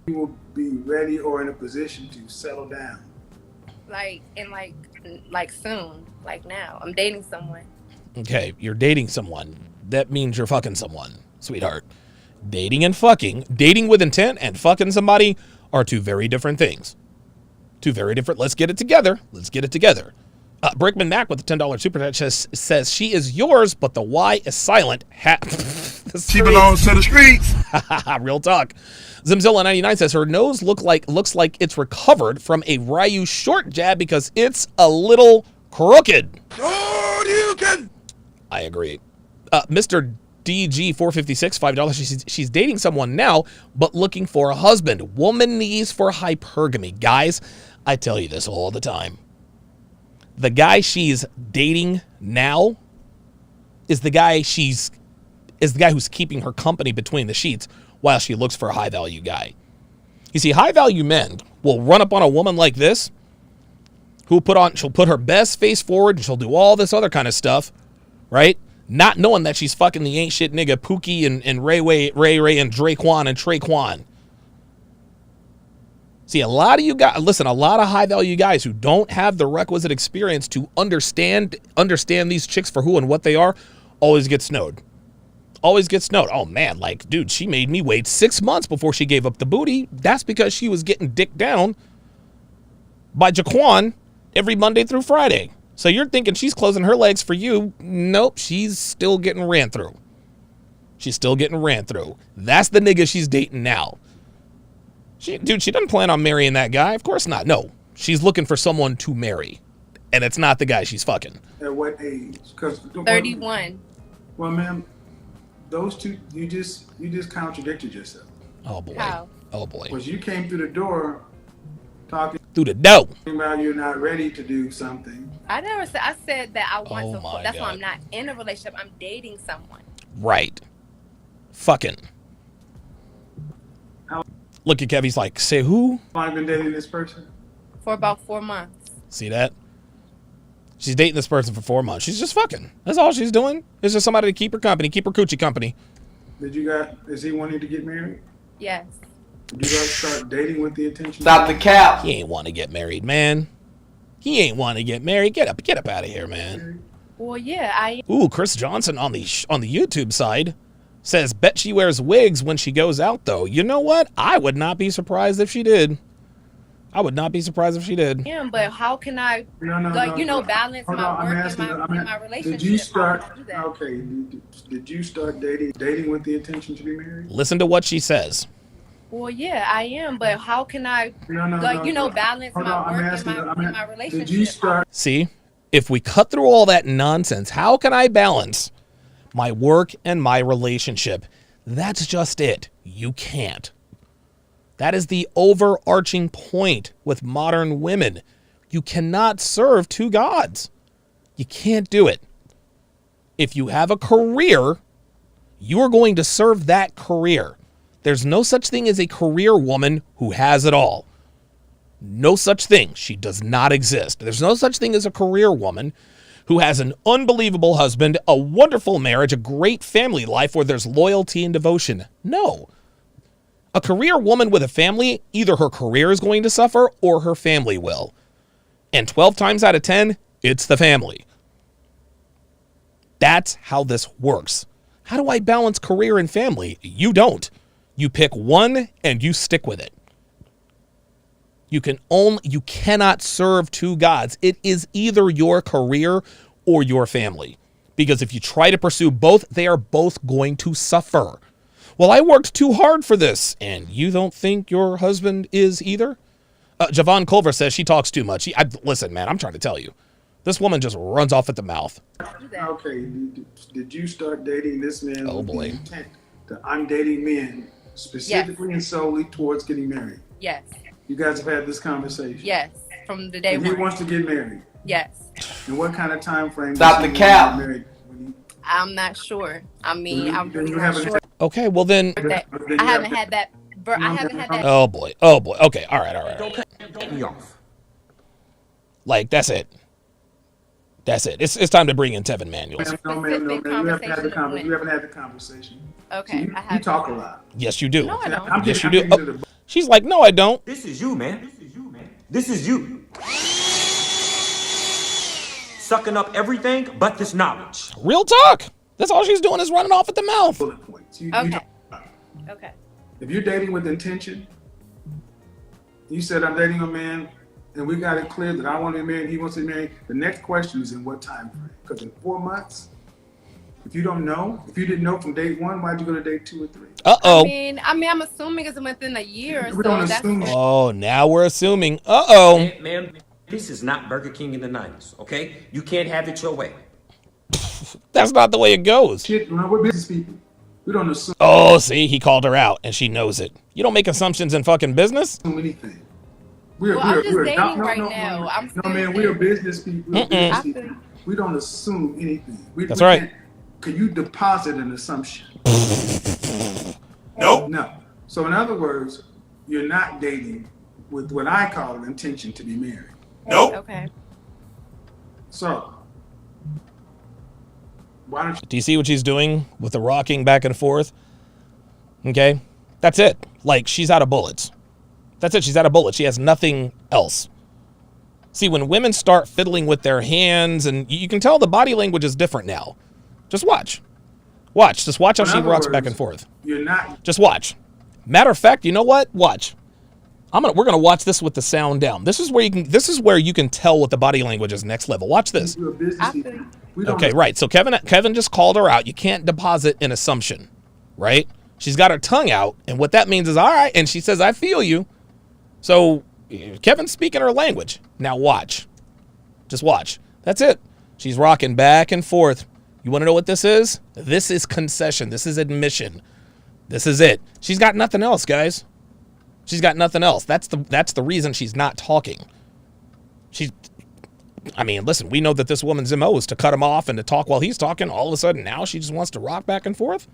L: You will be ready or in a position to settle down.
D: Like soon, like now. I'm dating someone.
A: Okay, you're dating someone. That means you're fucking someone, sweetheart. Dating and fucking, dating with intent and fucking somebody are two very different things. Two very different. Let's get it together. Let's get it together. Brickman Mac with the $10 super chat says she is yours, but the Y is silent.
I: She belongs to the streets.
A: Real talk. Zimzilla99 says her nose looks like it's recovered from a Ryu short jab because it's a little crooked.
I: Oh, you can.
A: I agree. Mr. DG456, $5. She's dating someone now, but looking for a husband. Womanese for hypergamy. Guys, I tell you this all the time. The guy she's dating now is the guy who's keeping her company between the sheets while she looks for a high value guy. You see, high value men will run up on a woman like this, she'll put her best face forward and she'll do all this other kind of stuff, right? Not knowing that she's fucking the ain't shit nigga Pookie and Ray and Draquan and Traquan. See, a lot of you guys, listen, a lot of high value guys who don't have the requisite experience to understand these chicks for who and what they are, always get snowed. Always get snowed. Oh man, like, dude, she made me wait 6 months before she gave up the booty. That's because she was getting dicked down by Jaquan every Monday through Friday. So you're thinking she's closing her legs for you. Nope, she's still getting ran through. She's still getting ran through. That's the nigga she's dating now. She doesn't plan on marrying that guy. Of course not. No, she's looking for someone to marry. and it's not the guy she's fucking.
L: At what age?
D: 31.
L: Well, ma'am, those two, you just contradicted yourself.
A: Oh boy.
D: How?
A: Oh boy.
L: Because you came through the door talking
A: Through the door.
L: about you're not ready to do something.
D: I never said. I said that I want
A: Oh
D: to.
A: my
D: That's why
A: God.
D: I'm not in a relationship. I'm dating someone.
A: Right. Fucking. Look at Kev. He's like, say who?
L: How long have you been dating this person?
D: For about 4 months.
A: See that? She's dating this person for 4 months. She's just fucking. That's all she's doing. It's just somebody to keep her company, keep her coochie company.
L: Is he wanting to get married?
D: Yes.
L: Did you guys start dating with the intention?
J: Stop the cap.
A: He ain't want to get married, man. He ain't want to get married. Get up out of here, man.
D: Well, yeah, I.
A: Ooh, Chris Johnson on the YouTube side says, bet she wears wigs when she goes out, though. You know what? I would not be surprised if she did. I would not be surprised if she did.
D: Yeah, but how can I, balance my work and my relationship?
L: Did you start? Okay. Did you start dating with the intention to be married?
A: Listen to what she says.
D: Well, yeah, I am, but how can I, balance my work and my relationship?
L: Did you start?
A: See, if we cut through all that nonsense, how can I balance my work and my relationship? That's just it. You can't. That is the overarching point with modern women. You cannot serve two gods. You can't do it. If you have a career, you are going to serve that career. There's no such thing as a career woman who has it all. No such thing. She does not exist. There's no such thing as a career woman who has an unbelievable husband, a wonderful marriage, a great family life where there's loyalty and devotion. No. A career woman with a family, either her career is going to suffer or her family will. And 12 times out of 10, it's the family. That's how this works. How do I balance career and family? You don't. You pick one and you stick with it. You cannot serve two gods. It is either your career or your family. Because if you try to pursue both, they are both going to suffer. Well, I worked too hard for this, and you don't think your husband is either? Javon Culver says she talks too much. Listen, man, I'm trying to tell you. This woman just runs off at the mouth.
L: Okay, did you start dating this man
A: with the
L: intent that I'm dating men specifically and solely towards getting married?
D: Yes.
L: You guys have had this conversation?
D: Yes, from the day
L: and he wants to get married?
D: Yes.
L: And what kind of time frame?
J: Stop the cap.
D: I'm not sure. I mean, I'm really not sure.
A: Okay, well then.
D: I haven't had that. I haven't had that.
A: Oh boy. Oh boy. Okay. All right.
J: Don't me off.
A: Like that's it. That's it. It's time to bring in Tevin Manuels.
L: No, ma'am. You haven't had the conversation.
D: Okay.
L: You talk a lot.
A: Yes, you do.
D: No, I don't.
A: Yes, you do. Oh, she's like, no, I don't.
J: This is you, man. This is you. Sucking up everything but this knowledge.
A: Real talk. That's all she's doing is running off at the mouth.
L: Bullet points.
D: Okay.
L: If you're dating with intention, you said I'm dating a man, and we got it clear that I want to be married, he wants to be married. The next question is in what time frame? Because in 4 months, if you don't know, if you didn't know from date one, why'd you go to date 2 or 3?
A: Uh-oh.
D: I mean, I'm assuming it's within a year or
L: We
D: so.
L: don't assume.
A: Oh, now we're assuming. Uh-oh.
J: Man, this is not Burger King in the 90s, okay? You can't have it your way.
A: That's not the way it goes.
L: Shit, we're business people. We don't assume
A: Oh, see, he called her out, and she knows it. You don't make assumptions in fucking business.
L: anything.
D: I'm just dating right now.
L: No, man, we are business people. We're business people. We don't assume anything.
A: That's right.
L: Can you deposit an assumption?
I: Nope.
L: No. So in other words, you're not dating with what I call an intention to be married.
I: Nope.
D: Okay.
L: So why don't you?
A: Do you see what she's doing with the rocking back and forth? Okay? That's it. Like, she's out of bullets. That's it. She's out of bullets. She has nothing else. See, when women start fiddling with their hands, and you can tell the body language is different now. Just watch. Watch. Just watch how she rocks back and forth.
L: You're not.
A: Just watch. Matter of fact, you know what? Watch. We're gonna watch this with the sound down. This is where you can tell what the body language is next level. Watch this.
L: You're a business people.
A: Okay, right. So Kevin just called her out. You can't deposit an assumption, right? She's got her tongue out, and what that means is all right. And she says, "I feel you." So Kevin's speaking her language. Now watch. Just watch. That's it. She's rocking back and forth. You want to know what this is? This is concession. This is admission. This is it. She's got nothing else, guys. She's got nothing else. That's the reason she's not talking. Listen, we know that this woman's MO is to cut him off and to talk while he's talking. All of a sudden now she just wants to rock back and forth.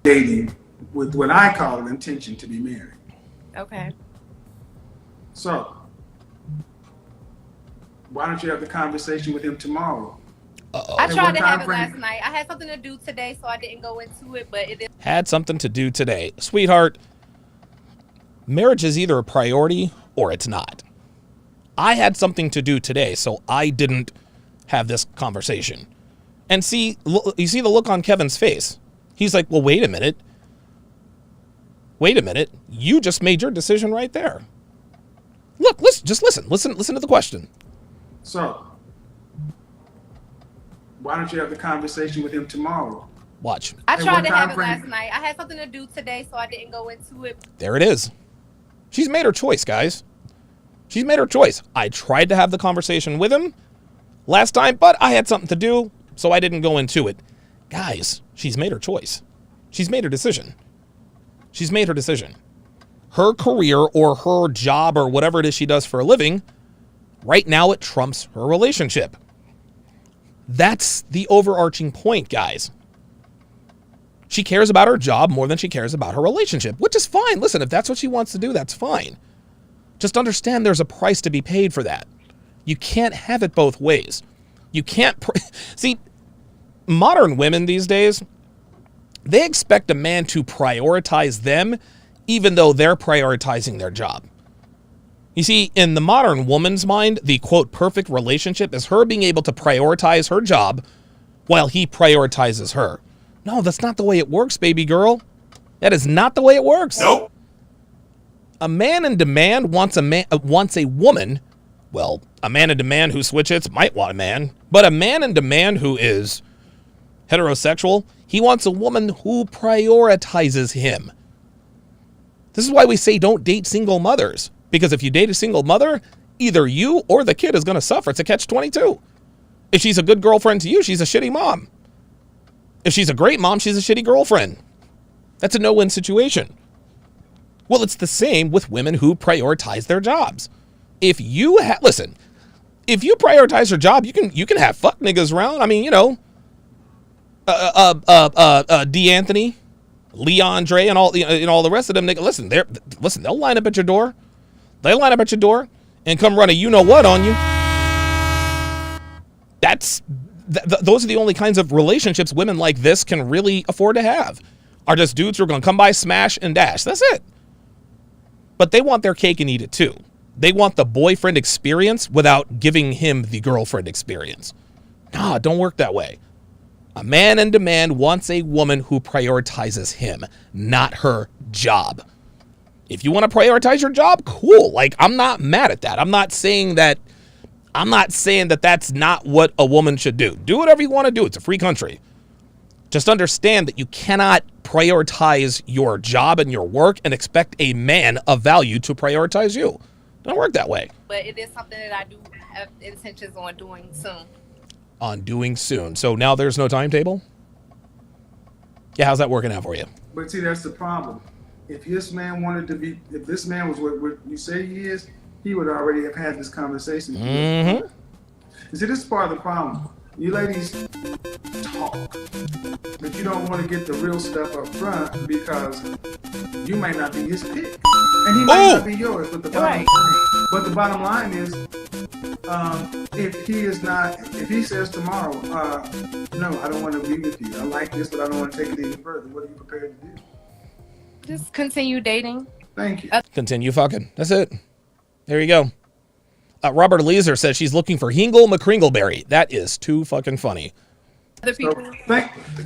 L: Dating with what I call an intention to be married.
D: Okay.
L: So, why don't you have the conversation with him tomorrow?
D: I tried to have it last night. I had something to do today, so I didn't go into it, but it is.
A: Had something to do today. Sweetheart, marriage is either a priority or it's not. I had something to do today, so I didn't have this conversation. And you see the look on Kevin's face. He's like, well, wait a minute. Wait a minute. You just made your decision right there. Look, listen to the question.
L: So, why don't you have the conversation with him tomorrow?
A: Watch.
D: I tried to have it last night. I had something to do today, so I didn't go into it.
A: There it is. She's made her choice, guys. She's made her choice. I tried to have the conversation with him last time, but I had something to do, so I didn't go into it. Guys, she's made her choice. She's made her decision. She's made her decision. Her career or her job or whatever it is she does for a living, right now it trumps her relationship. That's the overarching point, guys. She cares about her job more than she cares about her relationship, which is fine. Listen, if that's what she wants to do, that's fine. Just understand there's a price to be paid for that. You can't have it both ways. You can't... See, modern women these days, they expect a man to prioritize them even though they're prioritizing their job. You see, in the modern woman's mind, the, quote, perfect relationship is her being able to prioritize her job while he prioritizes her. No, that's not the way it works, baby girl. That is not the way it works.
I: Nope.
A: A man in demand wants a woman. Well, a man in demand who switch hits might want a man, but a man in demand who is heterosexual, he wants a woman who prioritizes him. This is why we say don't date single mothers, because if you date a single mother, either you or the kid is going to suffer. It's a catch-22. If she's a good girlfriend to you, she's a shitty mom. If she's a great mom, she's a shitty girlfriend. That's a no-win situation. Well, it's the same with women who prioritize their jobs. If you listen, if you prioritize your job, you can have fuck niggas around. I mean, you know, D'Anthony, Leandre, and all the rest of them niggas. Listen, they'll line up at your door. They'll line up at your door and come run a you know what on you. Those are the only kinds of relationships women like this can really afford to have. Are just dudes who are going to come by, smash, and dash. That's it. But they want their cake and eat it too. They want the boyfriend experience without giving him the girlfriend experience. Nah, it don't work that way. A man in demand wants a woman who prioritizes him, not her job. If you want to prioritize your job, cool. Like, I'm not mad at that. I'm not saying that that's not what a woman should do. Do whatever you want to do. It's a free country. Just understand that you cannot prioritize your job and your work and expect a man of value to prioritize you. Don't work that way.
D: But it is something that I do have intentions on doing soon.
A: So now there's no timetable? Yeah, how's that working out for you?
L: But see, that's the problem. If this man was what you say he is, he would already have had this conversation.
A: Mm-hmm.
L: You see, this is part of the problem. You ladies talk, but you don't want to get the real stuff up front because you might not be his pick, and he might not be yours. But the bottom line is, if he says tomorrow, no, I don't want to be with you. I like this, but I don't want to take it any further. What are you prepared to do?
D: Just continue dating.
L: Thank you.
A: Continue fucking. That's it. There you go. Robert Leeser says she's looking for Hingle McCringleberry. That is too fucking funny.
D: Other people.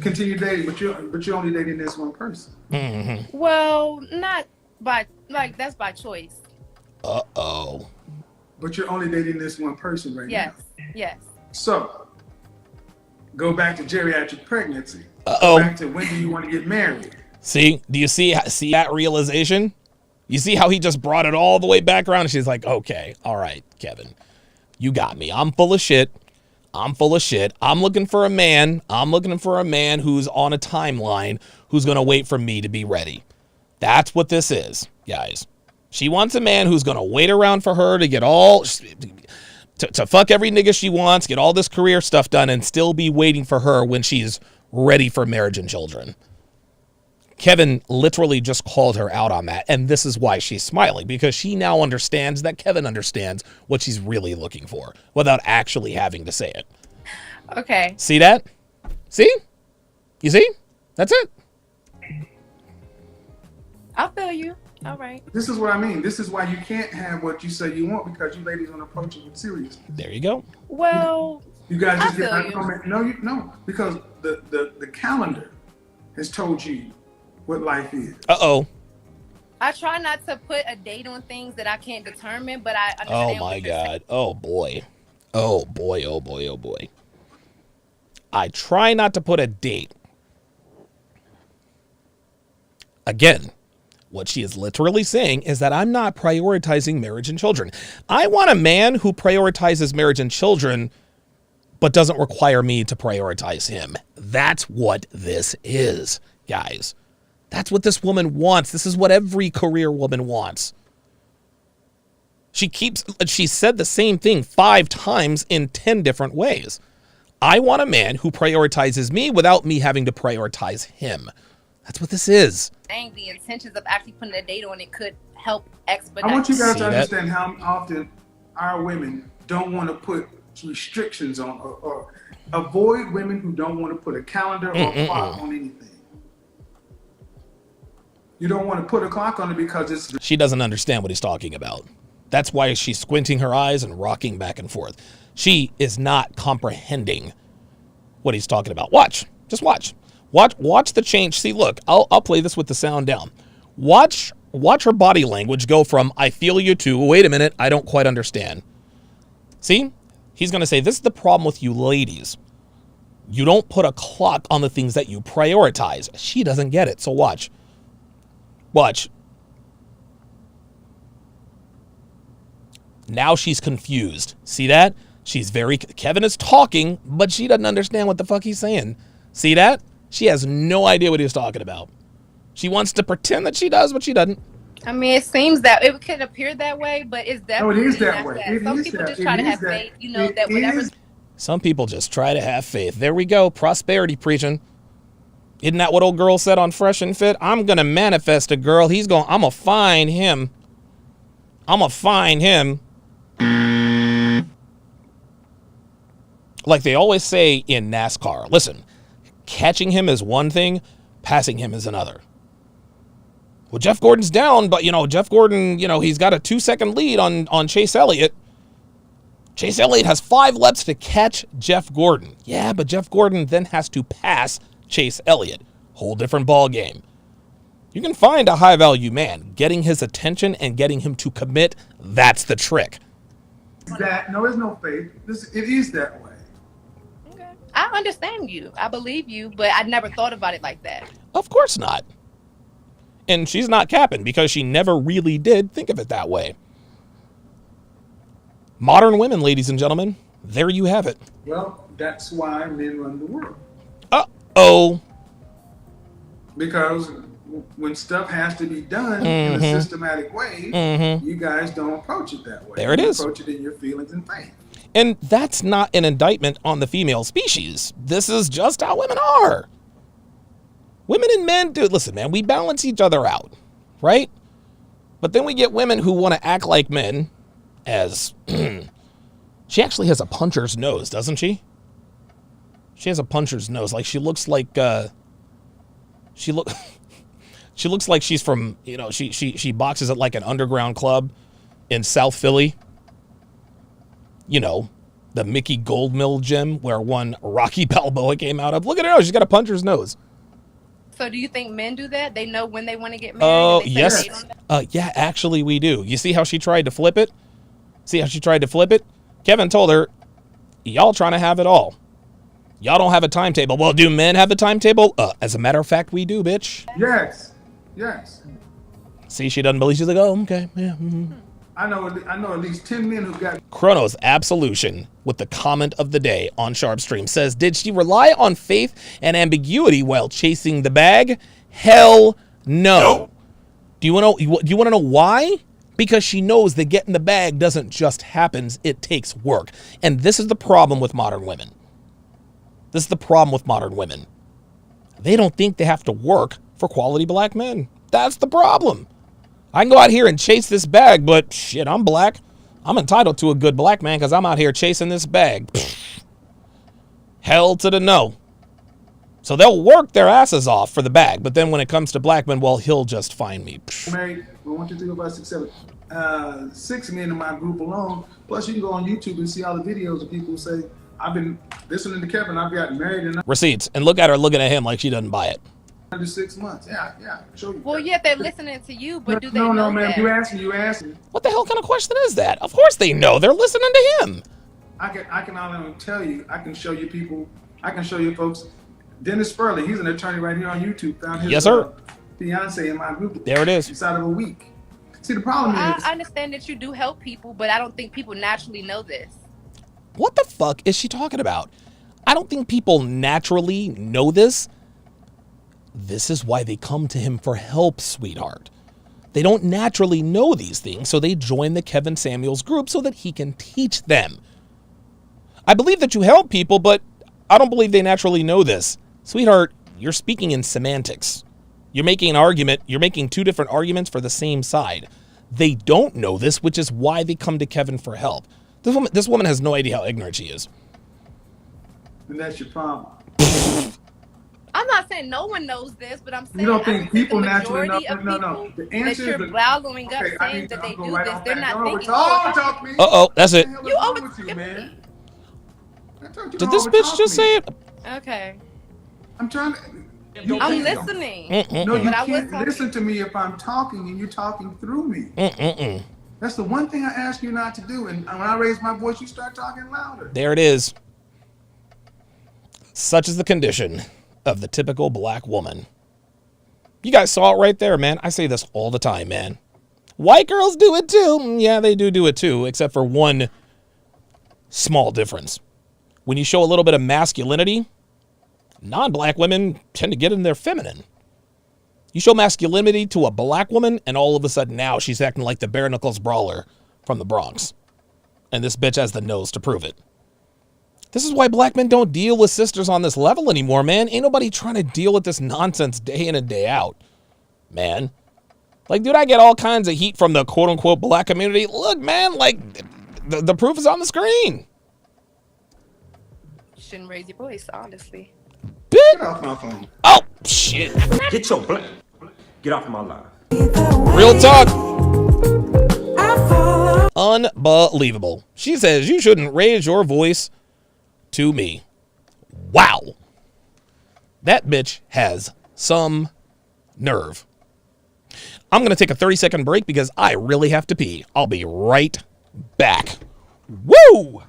L: Continue dating, but you're only dating this one person.
A: Mm-hmm.
D: Well, not by that's by choice.
A: Uh-oh.
L: But you're only dating this one person right now.
D: Yes.
L: So, go back to geriatric pregnancy.
A: Uh-oh.
L: Go back to when do you want to get married?
A: See? Do you see that realization? You see how he just brought it all the way back around? And she's like, okay, all right, Kevin. You got me. I'm full of shit. I'm full of shit. I'm looking for a man. I'm looking for a man who's on a timeline, who's going to wait for me to be ready. That's what this is, guys. She wants a man who's going to wait around for her to get all, to fuck every nigga she wants, get all this career stuff done, and still be waiting for her when she's ready for marriage and children. Kevin literally just called her out on that, and this is why she's smiling, because she now understands that Kevin understands what she's really looking for without actually having to say it.
D: Okay.
A: See that? See? You see? That's it.
D: I feel you. All right.
L: This is what I mean. This is why you can't have what you say you want, because you ladies don't approach it with seriousness.
A: There you go.
D: Well,
L: you guys just
D: I
L: get
D: feel
L: that comment. No, because the calendar has told you what life is.
A: Uh-oh.
D: I try not to put a date on things that I can't determine, but I understand.
A: Oh my God. Oh boy. Oh boy. Oh boy. Oh boy. I try not to put a date. Again, what she is literally saying is that I'm not prioritizing marriage and children. I want a man who prioritizes marriage and children, but doesn't require me to prioritize him. That's what this is, guys. That's what this woman wants. This is what every career woman wants. She said the same thing 5 times in 10 different ways. I want a man who prioritizes me without me having to prioritize him. That's what this is.
D: The intentions of actually putting a date on it could help expedite.
L: I want you guys to understand how often our women don't want to put restrictions on or avoid women who don't want to put a calendar or a clock on anything. You don't want to put a clock on it because it's...
A: She doesn't understand what he's talking about. That's why she's squinting her eyes and rocking back and forth. She is not comprehending what he's talking about. Watch. Just watch. Watch the change. See, look, I'll play this with the sound down. Watch her body language go from, I feel you, to, wait a minute, I don't quite understand. See? He's going to say, this is the problem with you ladies. You don't put a clock on the things that you prioritize. She doesn't get it, so watch. Watch. Now she's confused. See that? Kevin is talking, but she doesn't understand what the fuck he's saying. See that? She has no idea what he's talking about. She wants to pretend that she does, but she doesn't.
D: I mean, it seems that it could appear that way, but it's definitely
L: it is that way.
D: Some people just try to have faith, that whatever.
A: Some people just try to have faith. There we go. Prosperity preaching. Isn't that what old girl said on Fresh and Fit? I'm going to manifest a girl. I'm going to find him. I'm going to find him. Like they always say in NASCAR. Listen, catching him is one thing, passing him is another. Well, Jeff Gordon's down, but, Jeff Gordon, he's got a 2-second lead on Chase Elliott. Chase Elliott has 5 laps to catch Jeff Gordon. Yeah, but Jeff Gordon then has to pass Chase Elliott. Whole different ball game. You can find a high-value man. Getting his attention and getting him to commit, that's the trick.
L: No, there's no faith. It is that way.
D: Okay. I understand you. I believe you, but I never thought about it like that.
A: Of course not. And she's not capping because she never really did think of it that way. Modern women, ladies and gentlemen, there you have it.
L: Well, that's why men run the world.
A: Uh-oh.
L: Because when stuff has to be done in a systematic way, you guys don't approach it that way.
A: There it is.
L: You approach it in your feelings and faith.
A: And that's not an indictment on the female species. This is just how women are. Women and men do. Listen, man, we balance each other out, right? But then we get women who want to act like men as... She actually has a puncher's nose, doesn't she? She has a puncher's nose. Like, she looks like... She looks like she's from, she boxes at like an underground club in South Philly. The Mickey Goldmill gym where one Rocky Balboa came out of. Look at her nose. She's got a puncher's nose.
D: So do you think men do that? They know when they want to get married?
A: Oh, yes. Yeah, actually we do. You see how she tried to flip it? Kevin told her, y'all trying to have it all. Y'all don't have a timetable. Well, do men have a timetable? As a matter of fact, we do, bitch.
L: Yes.
A: See, she doesn't believe. She's like, oh, okay. Yeah.
L: I know at least 10 men who got
A: Chrono's absolution with the comment of the day on Sharp Stream says, did she rely on faith and ambiguity while chasing the bag? Hell no. Do you want to know why? Because she knows that getting the bag doesn't just happen, it takes work. And this is the problem with modern women. This is the problem with modern women. They don't think they have to work for quality black men. That's the problem. I can go out here and chase this bag, but shit, I'm black. I'm entitled to a good black man because I'm out here chasing this bag. Hell to the no. So they'll work their asses off for the bag, but then when it comes to black men, well, he'll just find me.
L: married. 1, 2, 3, 4, 5, 6, 7, 6 men in my group alone. Plus, you can go on YouTube and see all the videos of people who say, I've been listening to Kevin, I've gotten married in
A: Receipts. And look at her looking at him like she doesn't buy it.
L: under 6 months. Yeah, show you.
D: Well, yeah, they're listening to you, but do they
L: no,
D: know
L: man,
D: that?
L: you asking.
A: What the hell kind of question is that? Of course they know. They're listening to him.
L: I can only tell you, I can show you people, I can show you folks. Dennis Spurley, he's an attorney right here on YouTube, found his
A: Yes, sir.
L: fiance in my group.
A: There it is.
L: Inside of a week. See, the problem is,
D: I understand that you do help people, but I don't think people naturally know this.
A: What the fuck is she talking about? I don't think people naturally know this. This is why they come to him for help, sweetheart. They don't naturally know these things, so they join the Kevin Samuels group so that he can teach them. I believe that you help people, but I don't believe they naturally know this. Sweetheart, you're speaking in semantics. You're making an argument. You're making two different arguments for the same side. They don't know this, which is why they come to Kevin for help. This woman has no idea how ignorant she is.
L: and that's your problem.
D: I'm not saying no one knows this, but I'm saying
L: You don't think people
D: the
L: naturally know?
D: majority of
L: No.
D: people
L: The answer
D: that you're following up saying that they do this, they're not thinking.
L: Talk me.
A: Uh-oh, that's it.
D: You over
L: you, man.
A: Did this bitch just say it?
D: Okay.
L: I'm trying to.
D: I'm listening.
L: No, you
D: But I was
L: can't
D: talking.
L: listen to me if I'm talking and you're talking through me. That's the one thing I ask you not to do. And when I raise my voice, you start talking louder.
A: There it is. Such is the condition of the typical black woman. You guys saw it right there, man. I say this all the time, man. White girls do it too. Yeah, they do it too, except for one small difference. When you show a little bit of masculinity, non-black women tend to get in their feminine. You show masculinity to a black woman, and all of a sudden now she's acting like the bare knuckles brawler from the Bronx. And this bitch has the nose to prove it. This is why black men don't deal with sisters on this level anymore, man. Ain't nobody trying to deal with this nonsense day in and day out, man. Like, dude, I get all kinds of heat from the quote-unquote black community. Look, man, like, the proof is on the screen.
D: You shouldn't raise your voice, honestly.
L: Get off my phone.
A: Oh, shit.
J: Get your black. Get off my line.
A: Real talk. Unbelievable. She says you shouldn't raise your voice to me. Wow. That bitch has some nerve. I'm going to take a 30-second break because I really have to pee. I'll be right back. Woo!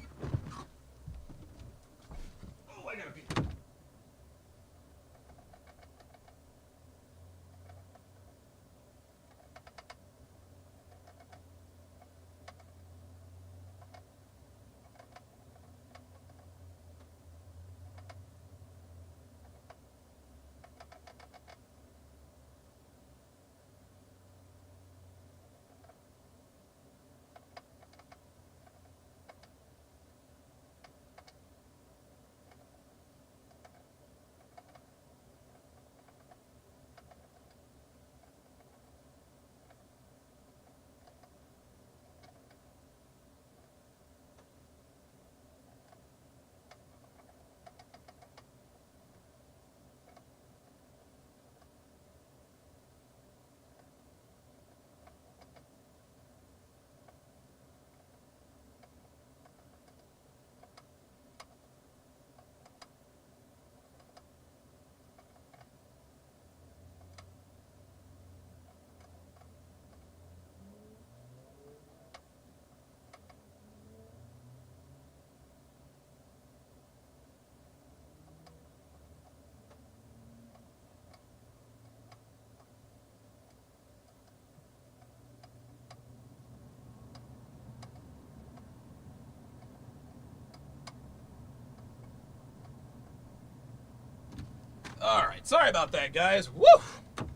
A: Sorry about that, guys. Woo!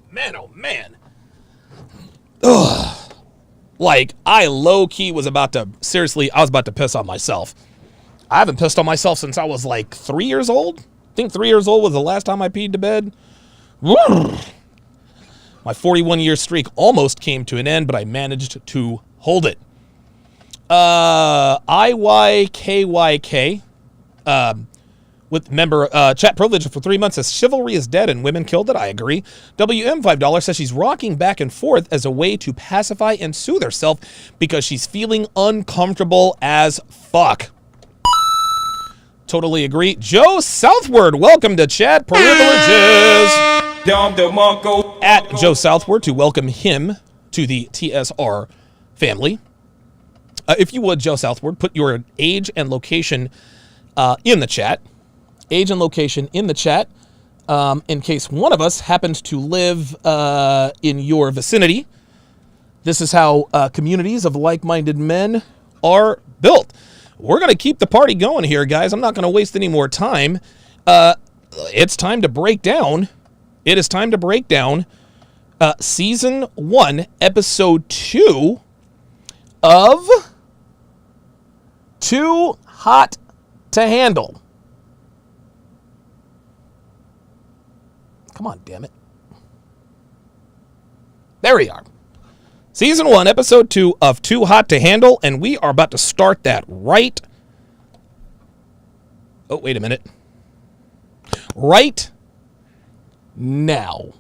A: Man, oh man. Ugh. Like, I low-key was about to, seriously, I was about to piss on myself. I haven't pissed on myself since I was like 3 years old. I think 3 years old was the last time I peed to bed. Woo! My 41-year streak almost came to an end, but I managed to hold it. IYKYK, with member chat privilege for 3 months, says chivalry is dead and women killed it. I agree. WM $5 says she's rocking back and forth as a way to pacify and soothe herself because she's feeling uncomfortable as fuck. Totally agree. Joe Southward, welcome to chat privileges. At Joe Southward to welcome him to the TSR family. If you would, Joe Southward, put your age and location in the chat. Age and location in the chat in case one of us happens to live in your vicinity. This is how communities of like-minded men are built. We're going to keep the party going here, guys. I'm not going to waste any more time. It's time to break down. It is time to break down Season 1, Episode 2 of Too Hot to Handle. Come on, damn it. There we are. Season 1, Episode 2 of Too Hot to Handle, and we are about to start that right... Oh, wait a minute. Right now.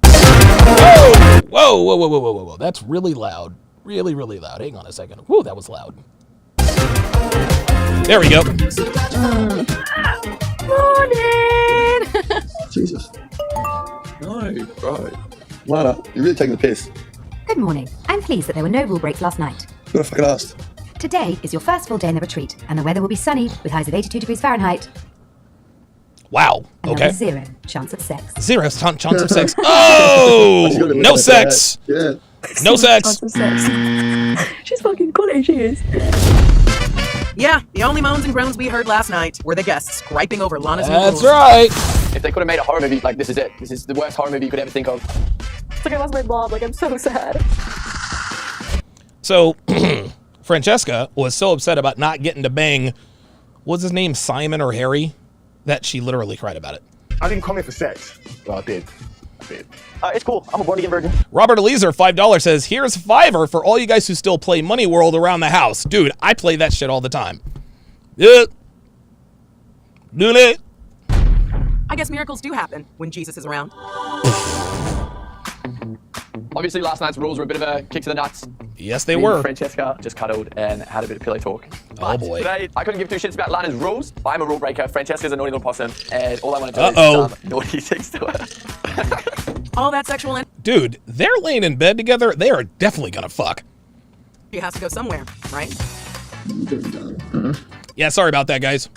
A: Whoa! Whoa, whoa, whoa, whoa, whoa, whoa, whoa. That's really loud. Really, really loud. Hang on a second. Whoa, that was loud. There we go.
D: Morning!
N: Jesus. No, right. Lana, you're really taking the piss.
K: Good morning. I'm pleased that there were no rule breaks last night.
N: Who the fucking asked?
K: Today is your first full day in the retreat, and the weather will be sunny with highs of 82 degrees Fahrenheit.
A: Wow.
K: And
A: Okay.
K: Zero chance of sex.
A: Zero chance of sex. Oh! No sex!
N: Yeah.
A: No sex!
K: She's fucking quality, she is.
O: Yeah, the only moans and groans we heard last night were the guests griping over Lana's new
A: That's
O: rules.
A: right.
P: If they could have made a horror movie, like, this is it. This is the worst horror movie you could ever think of.
M: It's like I lost my mom. Like, I'm so sad.
A: So, Francesca was so upset about not getting to bang, what's his name, Simon or Harry, that she literally cried about it.
I: I didn't come here for sex. Well, I did.
P: It's cool. I'm a born again virgin.
A: Robert Eliezer, $5 says, here's Fiverr for all you guys who still play Money World around the house. Dude, I play that shit all the time. Yeah. Doing it.
O: I guess miracles do happen when Jesus is around.
P: Obviously, last night's rules were a bit of a kick to the nuts.
A: Yes, they
P: Me
A: were.
P: and Francesca just cuddled and had a bit of pillow talk.
A: Oh, boy.
P: Today, I couldn't give two shits about Lana's rules. I'm a rule breaker. Francesca's a naughty little possum. And all I want to do is do some naughty things to her.
O: All that sexual energy
A: Dude, they're laying in bed together. They are definitely going to fuck.
O: has to go somewhere, right?
A: Yeah, sorry about that, guys.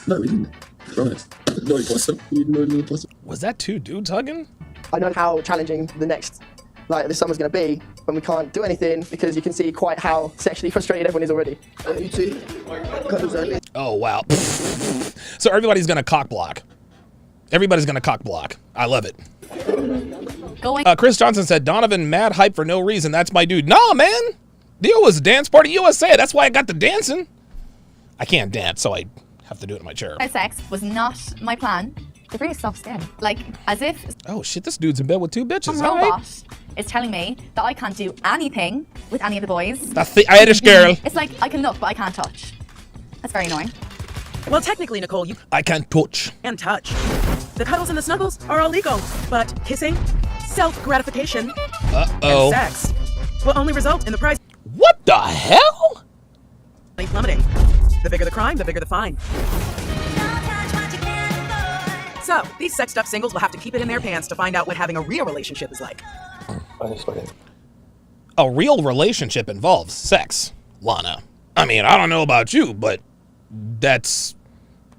N: No, we didn't. Promise. Naughty possum. You naughty possum.
A: Was that two dudes hugging?
Q: I know how challenging this summer's going to be when we can't do anything because you can see quite how sexually frustrated everyone is already. You too.
A: Oh, wow. So everybody's going to cock block. Everybody's going to cock block. I love it. Chris Johnson said, Donovan, mad hype for no reason. That's my dude. Nah, man. Dio was Dance Party USA. That's why I got the dancing. I can't dance, so I have to do it in my chair.
R: Sex was not my plan. It's really soft skin. Like, as if
A: Oh, shit, this dude's in bed with two bitches.
R: some
A: All right.
R: robot is telling me that I can't do anything with any of the boys.
A: That's the Irish girl.
R: It's like, I can look, but I can't touch. That's very annoying.
O: Well, technically, Nicole, you
A: I can't touch.
O: can touch. The cuddles and the snuggles are all legal, but kissing, self-gratification,
A: Uh-oh.
O: and sex will only result in the price
A: What the hell?
O: plummeting. The bigger the crime, the bigger the fine. So, these sexed up singles will have to keep it in their pants to find out what having a real relationship is like.
A: A real relationship involves sex, Lana. I mean, I don't know about you, but that's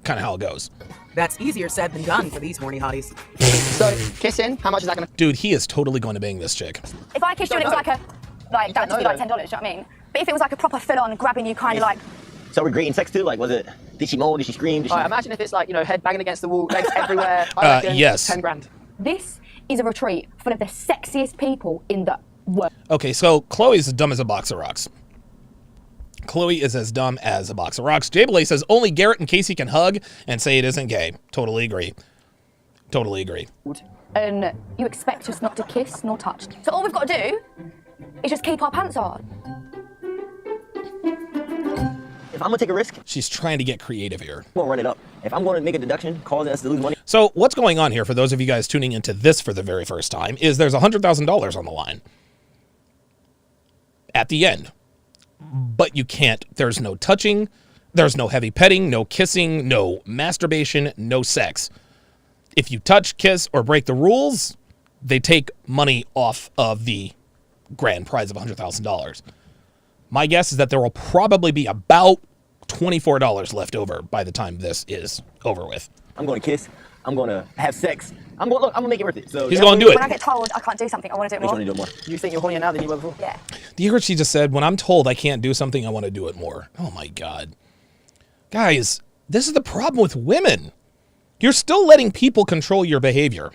A: kind of how it goes.
O: That's easier said than done for these horny hotties.
Q: So, kissing, how much is that going to...
A: Dude, he is totally going to bang this chick.
R: If I kissed you and it was like that would be like $10, do you know what I mean? But if it was like a proper full-on grabbing you kind of like...
S: So we're greeting sex too? Like, was it
Q: Did she moan? Did she scream? Did she... imagine if it's like, you know, head banging against the wall, legs everywhere. I reckon
A: yes.
Q: 10 grand.
R: This is a retreat full of the sexiest people in the world.
A: Okay, so Chloe's as dumb as a box of rocks. Chloe is as dumb as a box of rocks. Jay says only Garrett and Casey can hug and say it isn't gay. Totally agree. Totally agree.
R: And you expect us not to kiss nor touch. So all we've got to do is just keep our pants on.
Q: If I'm gonna take a risk,
A: she's trying to get creative here.
Q: I'm gonna run it up. If I'm gonna make a deduction, cause us to lose money.
A: So what's going on here, for those of you guys tuning into this for the very first time, is there's $100,000 on the line at the end. But you can't, there's no touching, there's no heavy petting, no kissing, no masturbation, no sex. If you touch, kiss, or break the rules, they take money off of the grand prize of $100,000. My guess is that there will probably be about $24 left over by the time this is over with.
Q: I'm going to kiss. I'm going to have sex. I'm gonna make it worth it. So
A: he's going to do it.
R: When I get told I can't do something, I want to do it more.
Q: You want to do it more. You think you're hornier now than you were before?
R: Yeah.
A: Do you hear what she just said? When I'm told I can't do something, I want to do it more. Oh my God. Guys, this is the problem with women. You're still letting people control your behavior,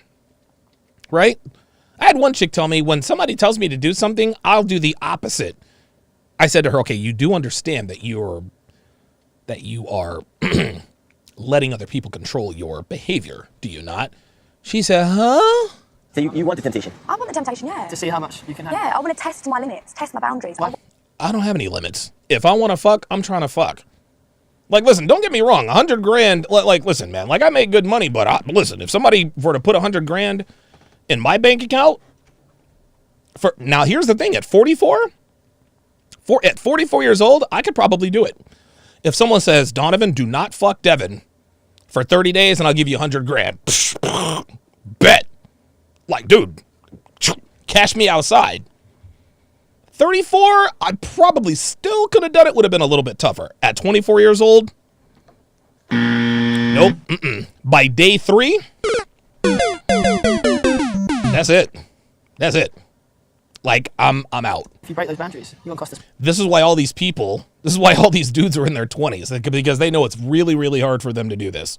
A: right? I had one chick tell me, when somebody tells me to do something, I'll do the opposite. I said to her, okay, you do understand that you are letting other people control your behavior, do you not? She said, huh?
Q: So you want the temptation?
R: I want the temptation, yeah.
Q: To see how much you can handle?
R: Yeah, I want to test my limits, test my boundaries.
A: I don't have any limits. If I want to fuck, I'm trying to fuck. Like, listen, don't get me wrong. $100,000, like, listen, man, like, I make good money, but listen, if somebody were to put $100,000 in my bank account, now here's the thing, at 44 years old, I could probably do it. If someone says, Donovan, do not fuck Devin for 30 days and I'll give you $100,000. Bet. Like, dude, cash me outside. 34, I probably still could have done it. Would have been a little bit tougher. At 24 years old, nope. By day 3, that's it. That's it. Like, I'm out.
Q: If you break those boundaries, you won't cost us.
A: This is why all these dudes are in their 20s, because they know it's really, really hard for them to do this.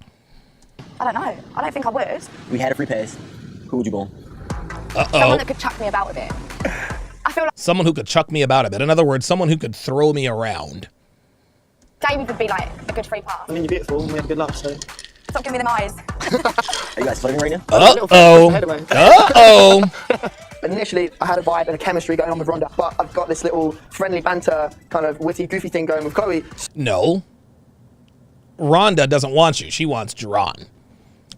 R: I don't know. I don't think I would.
Q: We had a free pass. Who would you go on?
R: Someone that could chuck me about a bit. I feel like
A: someone who could chuck me about a bit. In other words, someone who could throw me around.
R: David would be like a good free pass.
Q: I mean, you're beautiful and we have good luck, so.
R: Stop giving me them eyes.
Q: Are you guys flirting right now?
A: Uh-oh.
Q: Initially, I had a vibe and a chemistry going on with Rhonda, but I've got this little friendly banter, kind of witty, goofy thing going with Chloe.
A: No. Rhonda doesn't want you. She wants Jerron.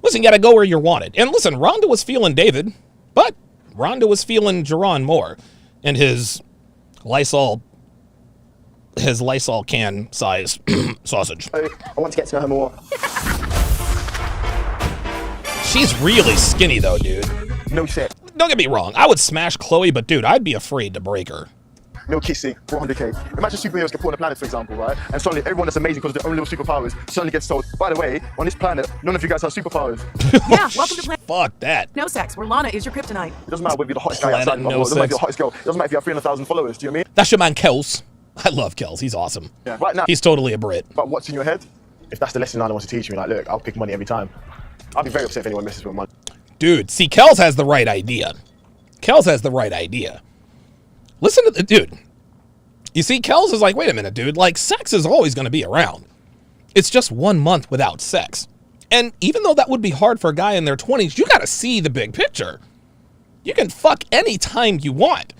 A: Listen, you gotta go where you're wanted. And listen, Rhonda was feeling David, but Rhonda was feeling Jerron more. And his Lysol can size sausage.
Q: I want to get to know her more.
A: She's really skinny though, dude.
I: No shit.
A: Don't get me wrong. I would smash Chloe, but dude, I'd be afraid to break her.
I: No kissing, 400k. Imagine superheroes get put on a planet, for example, right? And suddenly everyone that's amazing because of their own little superpowers suddenly gets told, by the way, on this planet, none of you guys have superpowers.
O: Yeah, welcome to Planet
A: Fuck that.
O: No Sex, where Lana is your kryptonite.
I: It doesn't matter whether you're the hottest guy outside,
A: Planet no
I: it doesn't matter if you're
A: sex.
I: the hottest girl, it doesn't matter if you have 300,000 followers, do you know what I mean?
A: That's your man, Kels. I love Kels. He's awesome.
I: Yeah. Right now,
A: he's totally a Brit.
I: But what's in your head? If that's the lesson Lana wants to teach me, like, look, I'll pick money every time. I'll be very upset if anyone messes with money.
A: Dude, see, Kels has the right idea. Kels has the right idea. Listen to the dude. You see, Kels is like, wait a minute, dude. Like, sex is always going to be around. It's just 1 month without sex. And even though that would be hard for a guy in their 20s, you got to see the big picture. You can fuck anytime you want.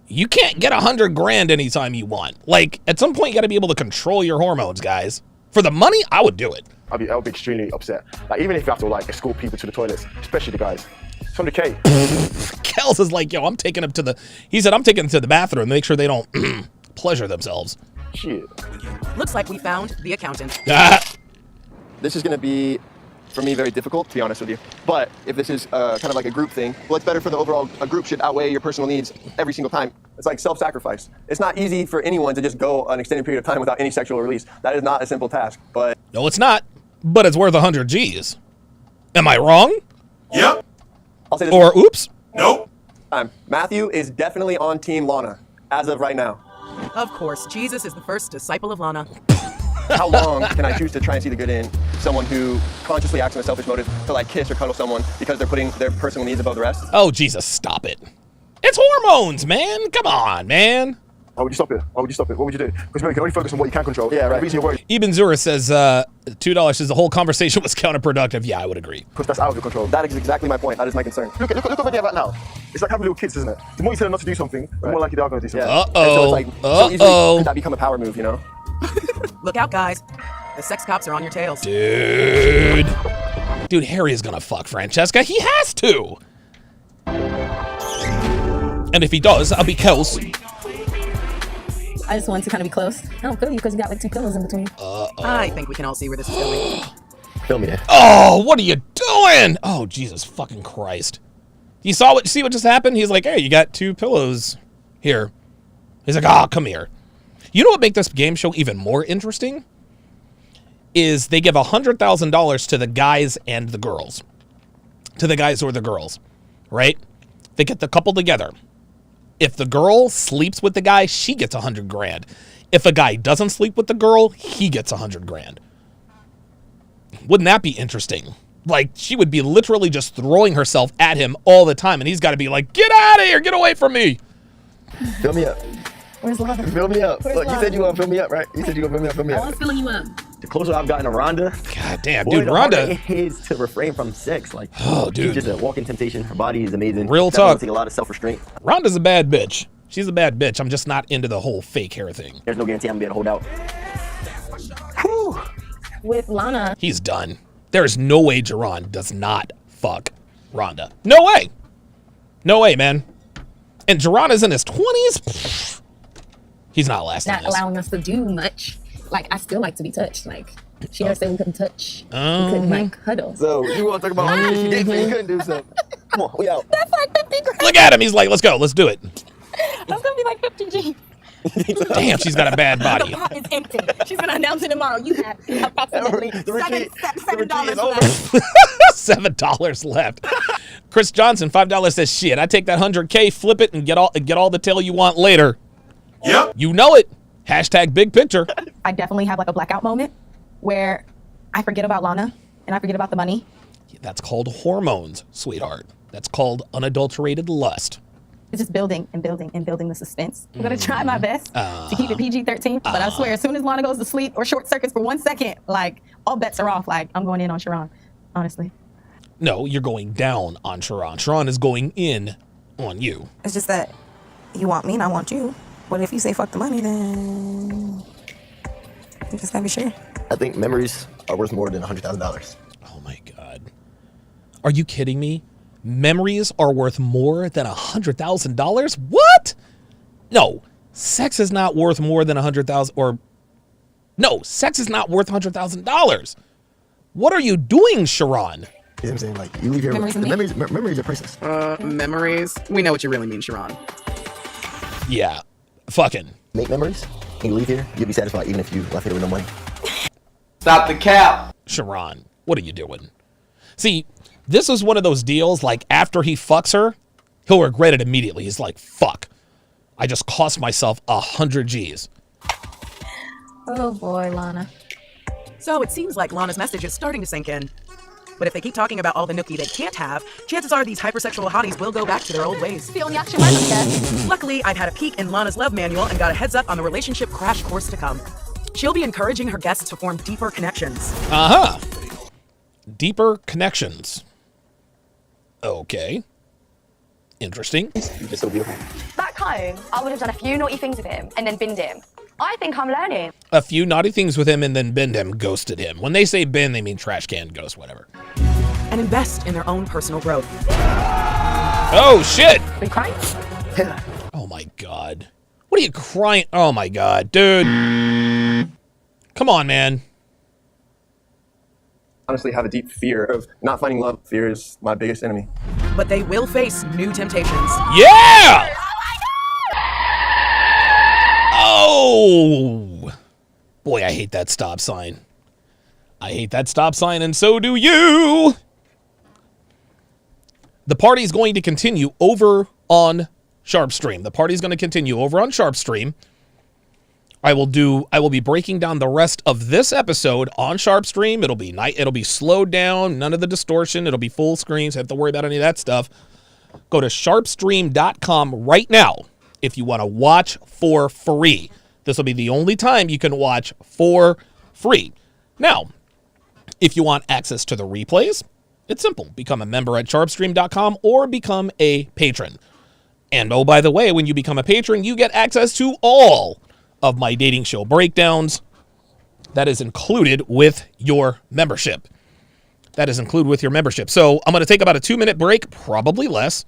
A: You can't get $100,000 anytime you want. Like, at some point, you got to be able to control your hormones, guys. For the money, I would do it.
I: I'll be extremely upset. Like, even if you have to, like, escort people to the toilets, especially the guys. 100k.
A: Kels is like, yo, I'm taking him to the... He said, I'm taking them to the bathroom to make sure they don't pleasure themselves.
I: Shit.
O: Looks like we found the accountant.
S: This is going to be, for me, very difficult, to be honest with you. But if this is kind of like a group thing, well, it's better for the overall... A group should outweigh your personal needs every single time. It's like self-sacrifice. It's not easy for anyone to just go an extended period of time without any sexual release. That is not a simple task, but...
A: No, it's not. But it's worth 100 G's. Am I wrong?
S: Yep. I'll say this.
A: Or oops.
S: Nope. Matthew is definitely on Team Lana, as of right now.
O: Of course, Jesus is the first disciple of Lana.
S: How long can I choose to try and see the good in someone who consciously acts in a selfish motive to like kiss or cuddle someone because they're putting their personal needs above the rest?
A: Oh, Jesus, stop it. It's hormones, man. Come on, man.
I: Why would you stop it? Why would you stop it? What would you do? Because you can only focus on what you can control. Yeah, right. The reason you're worried.
A: Ibn Zura says $2 says the whole conversation was counterproductive. Yeah, I would agree.
I: Because that's out of your control.
S: That is exactly my point. That is my concern.
I: Look what they're about now. It's like having little kids, isn't it? The more you tell them not to do something, the more likely they are going to do something.
S: Yeah. So it's like, so easily could that become a power move, you know?
O: Look out, guys. The sex cops are on your tails.
A: Dude, Harry is gonna fuck Francesca. He has to. And if he does, I'll be close.
E: I just wanted to kind of be close. I don't feel you because you got like 2 pillows in between.
O: I think we can all see where this is going.
S: Film me there.
A: Oh, what are you doing? Oh, Jesus fucking Christ. You see what just happened? He's like, hey, you got 2 pillows here. He's like, oh, come here. You know what makes this game show even more interesting? Is they give $100,000 to the guys and the girls. To the guys or the girls, right? They get the couple together. If the girl sleeps with the guy, she gets $100,000. If a guy doesn't sleep with the girl, he gets $100,000. Wouldn't that be interesting? Like, she would be literally just throwing herself at him all the time, and he's got to be like, get out of here, get away from me.
S: Fill me up.
E: Where's Lana?
S: Fill me up.
E: Where's
S: Look, you
E: Lana?
S: said you want to fill me up, right? You said you want to fill me up.
E: I was filling you up.
P: The closer I've gotten to Rhonda,
A: God damn,
P: boy,
A: dude,
P: the harder
A: Rhonda.
P: it is to refrain from sex. Like,
A: Oh, dude.
P: she's just a walking temptation. Her body is amazing.
A: Real
P: Definitely
A: talk.
P: take a lot of self-restraint.
A: Rhonda's a bad bitch. She's a bad bitch. I'm just not into the whole fake hair thing.
P: There's no guarantee I'm gonna be able to hold out.
E: With Lana.
A: He's done. There's no way Jerron does not fuck Rhonda. No way. No way, man. And Jerron is in his 20s? He's not lasting
E: Not
A: this.
E: allowing us to do much. Like, I still like to be touched. Like, she never said we couldn't touch. We couldn't, like, cuddle.
S: So, you want to talk about how much you gave me? You couldn't do something. Come on, we out.
E: That's like 50 grand.
A: Look at him. He's like, let's go. Let's do it.
E: That's gonna be like 50 G.
A: Damn, she's got a bad body.
E: The pot is empty. She's gonna announce it tomorrow. You have approximately $7 left.
A: $7 left. Chris Johnson, $5 says, shit, I take that $100K, flip it, and get all the tail you want later. Yep. You know it. Hashtag big picture.
E: I definitely have like a blackout moment where I forget about Lana and I forget about the money.
A: That's called hormones, sweetheart. That's called unadulterated lust.
E: It's just building and building and building the suspense. I'm gonna try my best to keep it PG-13, but I swear, as soon as Lana goes to sleep or short circuits for 1 second, like, all bets are off. Like, I'm going in on Sharon, honestly.
A: No, you're going down on Sharon. Sharon is going in on you.
E: It's just that you want me and I want you. But if you say fuck the money, then you just gotta be sure.
P: I think memories are worth more than $100,000.
A: Oh my God. Are you kidding me? Memories are worth more than $100,000? What? No, sex is not worth more than $100,000 or no, sex is not worth $100,000. What are you doing, Sharon?
P: You know what I'm saying? Like, you leave here
E: Memories
P: with
E: of me?
P: memories are priceless.
O: Memories? We know what you really mean, Sharon.
A: Yeah, fucking.
P: Make memories, and you leave here, you'll be satisfied even if you left here with no money.
A: Stop the cap. Sharon, what are you doing? See, this is one of those deals, like, after he fucks her, he'll regret it immediately. He's like, fuck, I just cost myself 100 G's.
E: Oh boy, Lana.
O: So it seems like Lana's message is starting to sink in. But if they keep talking about all the nookie they can't have, chances are these hypersexual hotties will go back to their old ways. Luckily, I've had a peek in Lana's love manual and got a heads up on the relationship crash course to come. She'll be encouraging her guests to form deeper connections.
A: Uh-huh. Deeper connections. Okay. Interesting.
P: You're just so beautiful.
R: Back home, I would have done a few naughty things with him and then binned him. I think I'm learning.
A: A few naughty things with him and then binned him, ghosted him. When they say bin, they mean trash can, ghost, whatever.
O: And invest in their own personal growth.
A: Oh, shit.
R: Are you crying?
A: Oh, my God. What are you crying? Oh, my God, dude. Come on, man.
S: Honestly, have a deep fear of not finding love. Fear is my biggest enemy.
O: But they will face new temptations.
A: Yeah! Oh! Boy, I hate that stop sign. I hate that stop sign, and so do you! The party's going to continue over on Sharpstream. The party's going to continue over on Sharpstream I will be breaking down the rest of this episode on Sharpstream. It'll be slowed down, none of the distortion. It'll be full screen, so you have to worry about any of that stuff. Go to sharpstream.com right now if you want to watch for free. This will be the only time you can watch for free. Now, if you want access to the replays, it's simple. Become a member at sharpstream.com or become a patron. And oh, by the way, when you become a patron, you get access to all of my dating show breakdowns. That is included with your membership. So I'm going to take about a 2-minute break, probably less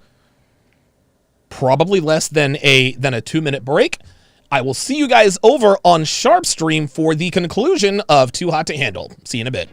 A: than a 2-minute break. I will see you guys over on Sharpstream for the conclusion of Too Hot to Handle. See you in a bit.